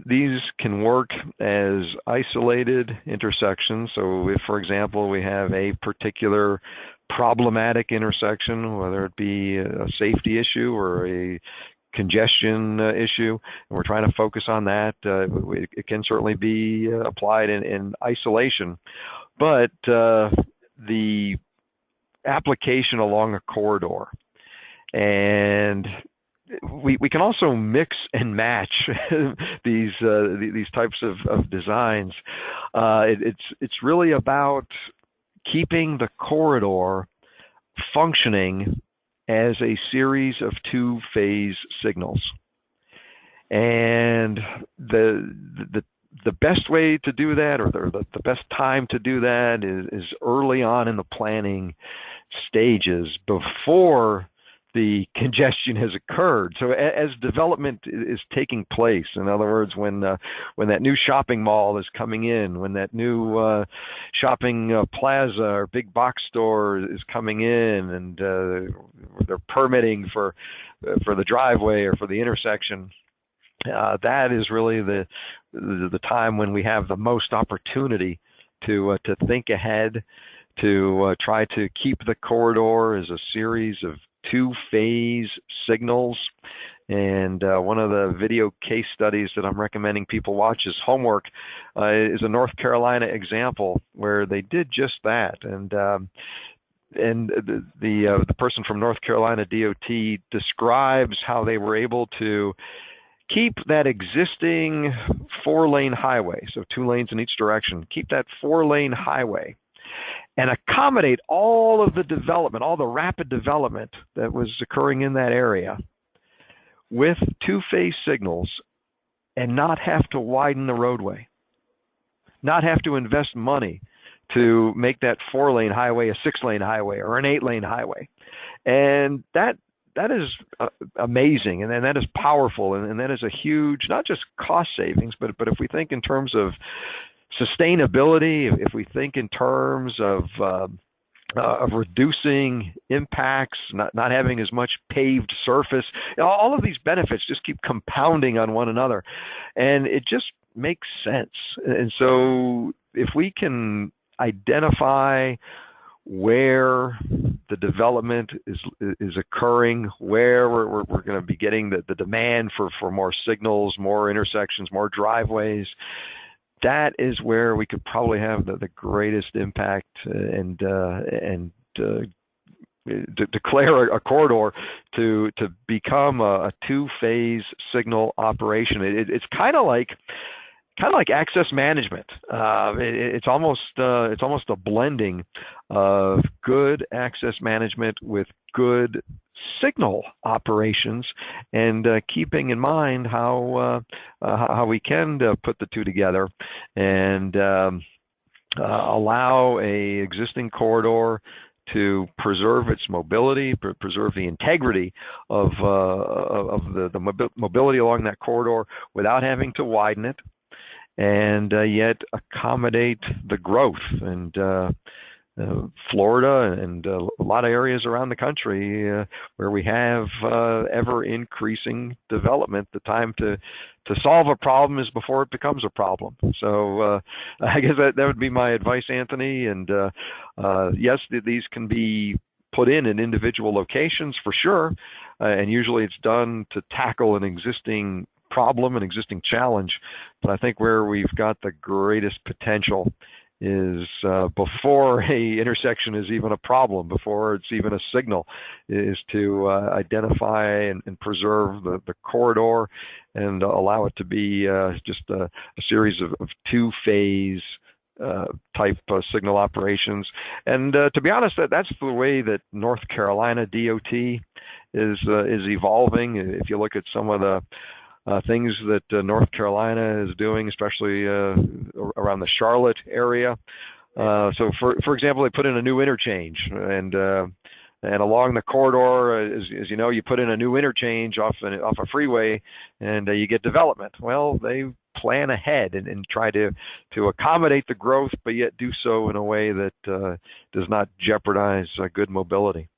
these can work as isolated intersections. So if, for example, we have a particular problematic intersection, whether it be a safety issue or a congestion issue, and we're trying to focus on that, it can certainly be applied in isolation. But the application along a corridor, and we can also mix and match these types of designs. It's really about keeping the corridor functioning as a series of two-phase signals. And the best way to do that, or the best time to do that, is early on in the planning stages, before the congestion has occurred. So as development is taking place, in other words, when that new shopping mall is coming in, when that new shopping plaza or big box store is coming in, and they're permitting for the driveway or for the intersection, that is really the time when we have the most opportunity to think ahead, to try to keep the corridor as a series of two-phase signals. And one of the video case studies that I'm recommending people watch as homework is a North Carolina example where they did just that. And the person from North Carolina DOT describes how they were able to keep that existing 4-lane highway, so 2 lanes in each direction, keep that 4-lane highway and accommodate all of the development, all the rapid development that was occurring in that area with two-phase signals, and not have to widen the roadway, not have to invest money to make that 4-lane highway a 6-lane highway or an 8-lane highway. And that is amazing, and that is powerful, and that is a huge, not just cost savings, but if we think in terms of sustainability, if we think in terms of reducing impacts, not having as much paved surface, all of these benefits just keep compounding on one another, and it just makes sense. And so if we can identify where the development is occurring, where we're going to be getting the demand for more signals, more intersections, more driveways, that is where we could probably have the greatest impact and declare a corridor to become a two-phase signal operation. It's kind of like access management. It's almost a blending of good access management with good signal operations, and keeping in mind how we can put the two together and allow a existing corridor to preserve its mobility, preserve the integrity of the mobility along that corridor without having to widen it, and yet accommodate the growth. And Florida and a lot of areas around the country where we have ever increasing development, the time to solve a problem is before it becomes a problem. So I guess that would be my advice, Anthony. And yes, these can be put in individual locations for sure, and usually it's done to tackle an existing problem, an existing challenge. But I think where we've got the greatest potential is before a intersection is even a problem, before it's even a signal, is to identify and preserve the corridor and allow it to be just a series of two-phase type signal operations. And to be honest, that's the way that North Carolina DOT is evolving. If you look at some of the things that North Carolina is doing, especially around the Charlotte area. So, for example, they put in a new interchange, and along the corridor, as you know, you put in a new interchange off a freeway, and you get development. Well, they plan ahead and try to accommodate the growth, but yet do so in a way that does not jeopardize good mobility.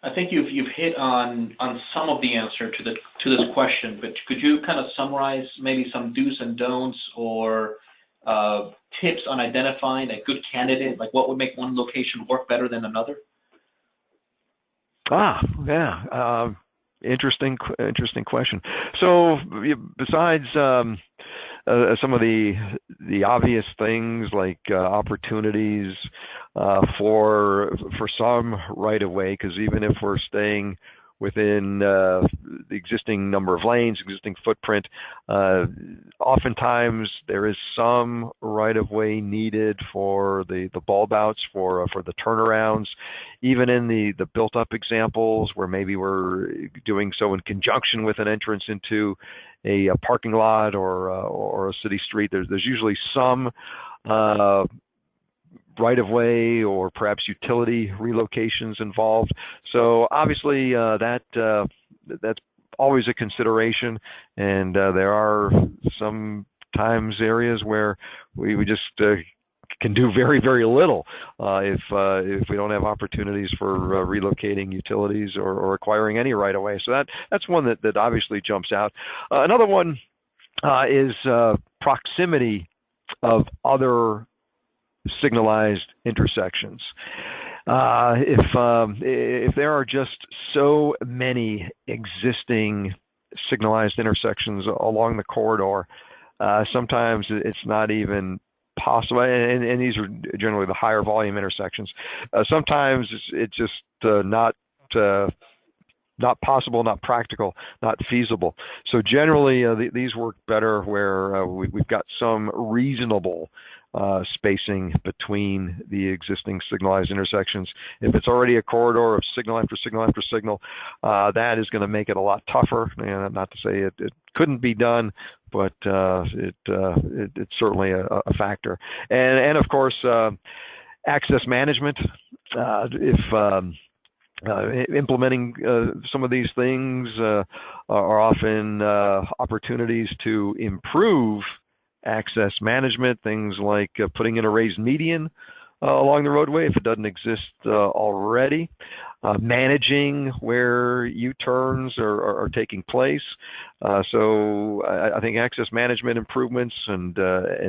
I think you've hit on some of the answer to this question, but could you kind of summarize maybe some do's and don'ts, or tips on identifying a good candidate? Like, what would make one location work better than another? Yeah. Interesting question. So besides some of the obvious things like opportunities for some right of way, because even if we're staying within the existing number of lanes, existing footprint. Oftentimes there is some right-of-way needed for the bulb outs, for the turnarounds. Even in the built-up examples where maybe we're doing so in conjunction with an entrance into a parking lot or a city street, there's usually some right-of-way or perhaps utility relocations involved. So obviously that's always a consideration, and there are sometimes areas where we just can do very, very little if we don't have opportunities for relocating utilities or acquiring any right-of-way. So that's one that obviously jumps out. Another one is proximity of other signalized intersections. If there are just so many existing signalized intersections along the corridor, sometimes it's not even possible, and these are generally the higher volume intersections. Sometimes it's just not possible, not practical, not feasible. So generally, these work better where we've got some reasonable spacing between the existing signalized intersections. If it's already a corridor of signal after signal after signal, that is going to make it a lot tougher. And not to say it couldn't be done, but it's certainly a factor. And of course, access management. If implementing some of these things are often opportunities to improve access management, things like putting in a raised median along the roadway if it doesn't exist already, managing where U-turns are taking place. So I think access management improvements and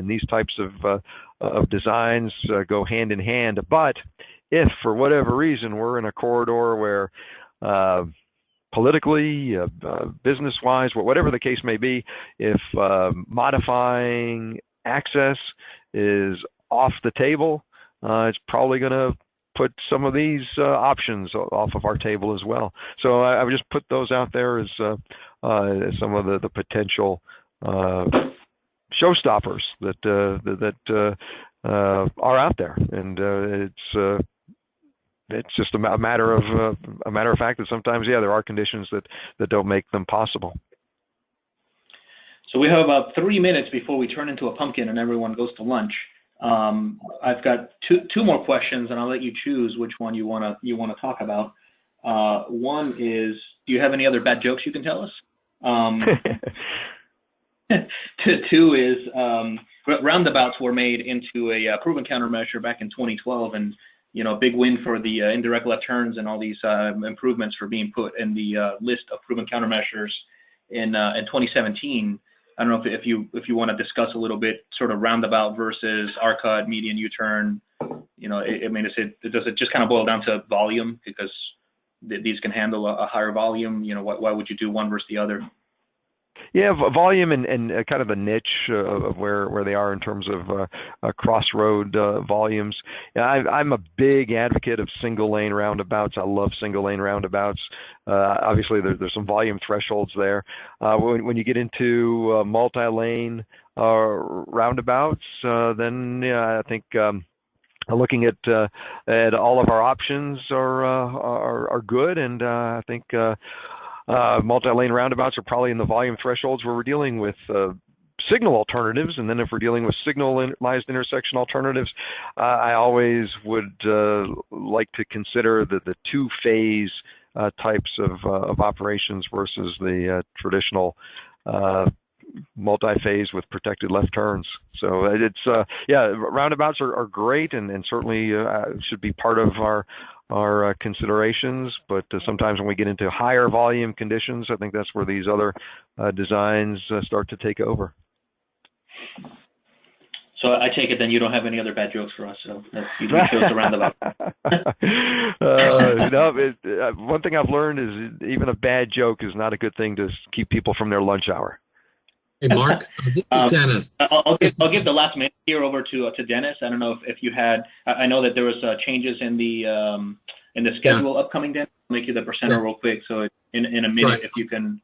these types of designs go hand in hand. But if for whatever reason we're in a corridor where politically, business-wise, whatever the case may be, if modifying access is off the table, it's probably going to put some of these options off of our table as well. So I would just put those out there as some of the potential showstoppers that are out there, and it's just a matter of fact that sometimes, there are conditions that don't make them possible. So we have about 3 minutes before we turn into a pumpkin and everyone goes to lunch. I've got two more questions, and I'll let you choose which one you want to talk about. One is, do you have any other bad jokes you can tell us? Two is, roundabouts were made into a proven countermeasure back in 2012, and big win for the indirect left turns and all these improvements for being put in the list of proven countermeasures in 2017. I don't know if you want to discuss a little bit sort of roundabout versus R-cut, median U-turn. Does it just kind of boil down to volume, because these can handle a higher volume? Why would you do one versus the other? Yeah, volume and kind of the niche of where they are in terms of crossroad volumes. I'm a big advocate of single lane roundabouts. I love single lane roundabouts. Obviously, there's some volume thresholds there. When you get into multi-lane roundabouts, then I think looking at all of our options are good, and I think. Multi-lane roundabouts are probably in the volume thresholds where we're dealing with signal alternatives, and then if we're dealing with signalized intersection alternatives, I always would like to consider the two-phase types of operations versus the traditional multi-phase with protected left turns. So it's roundabouts are great, and certainly should be part of our considerations, but sometimes when we get into higher volume conditions, I think that's where these other designs start to take over. So I take it then you don't have any other bad jokes for us, so you chose the roundabout. One thing I've learned is even a bad joke is not a good thing to keep people from their lunch hour. Hey, Mark, this is Dennis. I'll give the last minute here over to Dennis. I don't know if you had. I know that there was changes in the schedule upcoming, Dennis. make you the presenter Yeah. real quick. So in a minute, Right. if you can.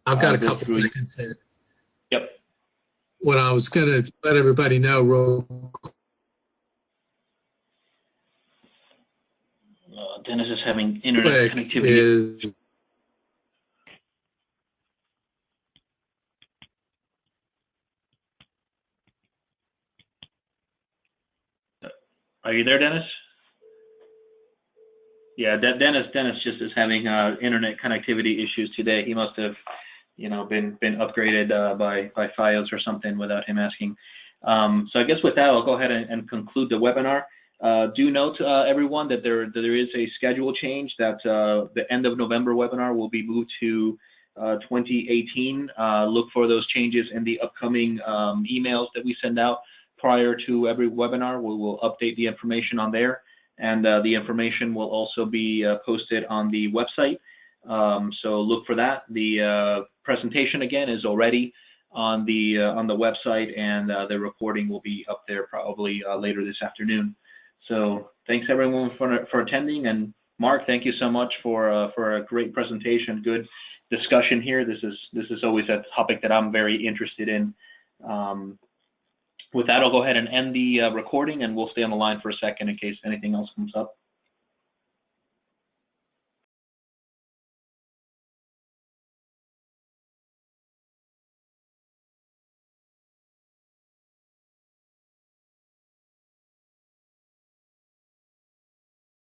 I've got a go couple through. seconds here. Yep. What I was going to let everybody know real Dennis is having internet quick connectivity. is Are you there, Dennis? Yeah, Dennis just is having internet connectivity issues today. He must have, been upgraded by FiOS or something without him asking. So I guess with that, I'll go ahead and conclude the webinar. Do note, everyone, that there is a schedule change, that the end of November webinar will be moved to 2018. Look for those changes in the upcoming emails that we send out prior to every webinar. We will update the information on there, and the information will also be posted on the website. So look for that. The presentation again is already on the website, and the recording will be up there probably later this afternoon. So thanks everyone for attending, and Mark, thank you so much for a great presentation. Good discussion here. This is always a topic that I'm very interested in. With that, I'll go ahead and end the recording, and we'll stay on the line for a second in case anything else comes up.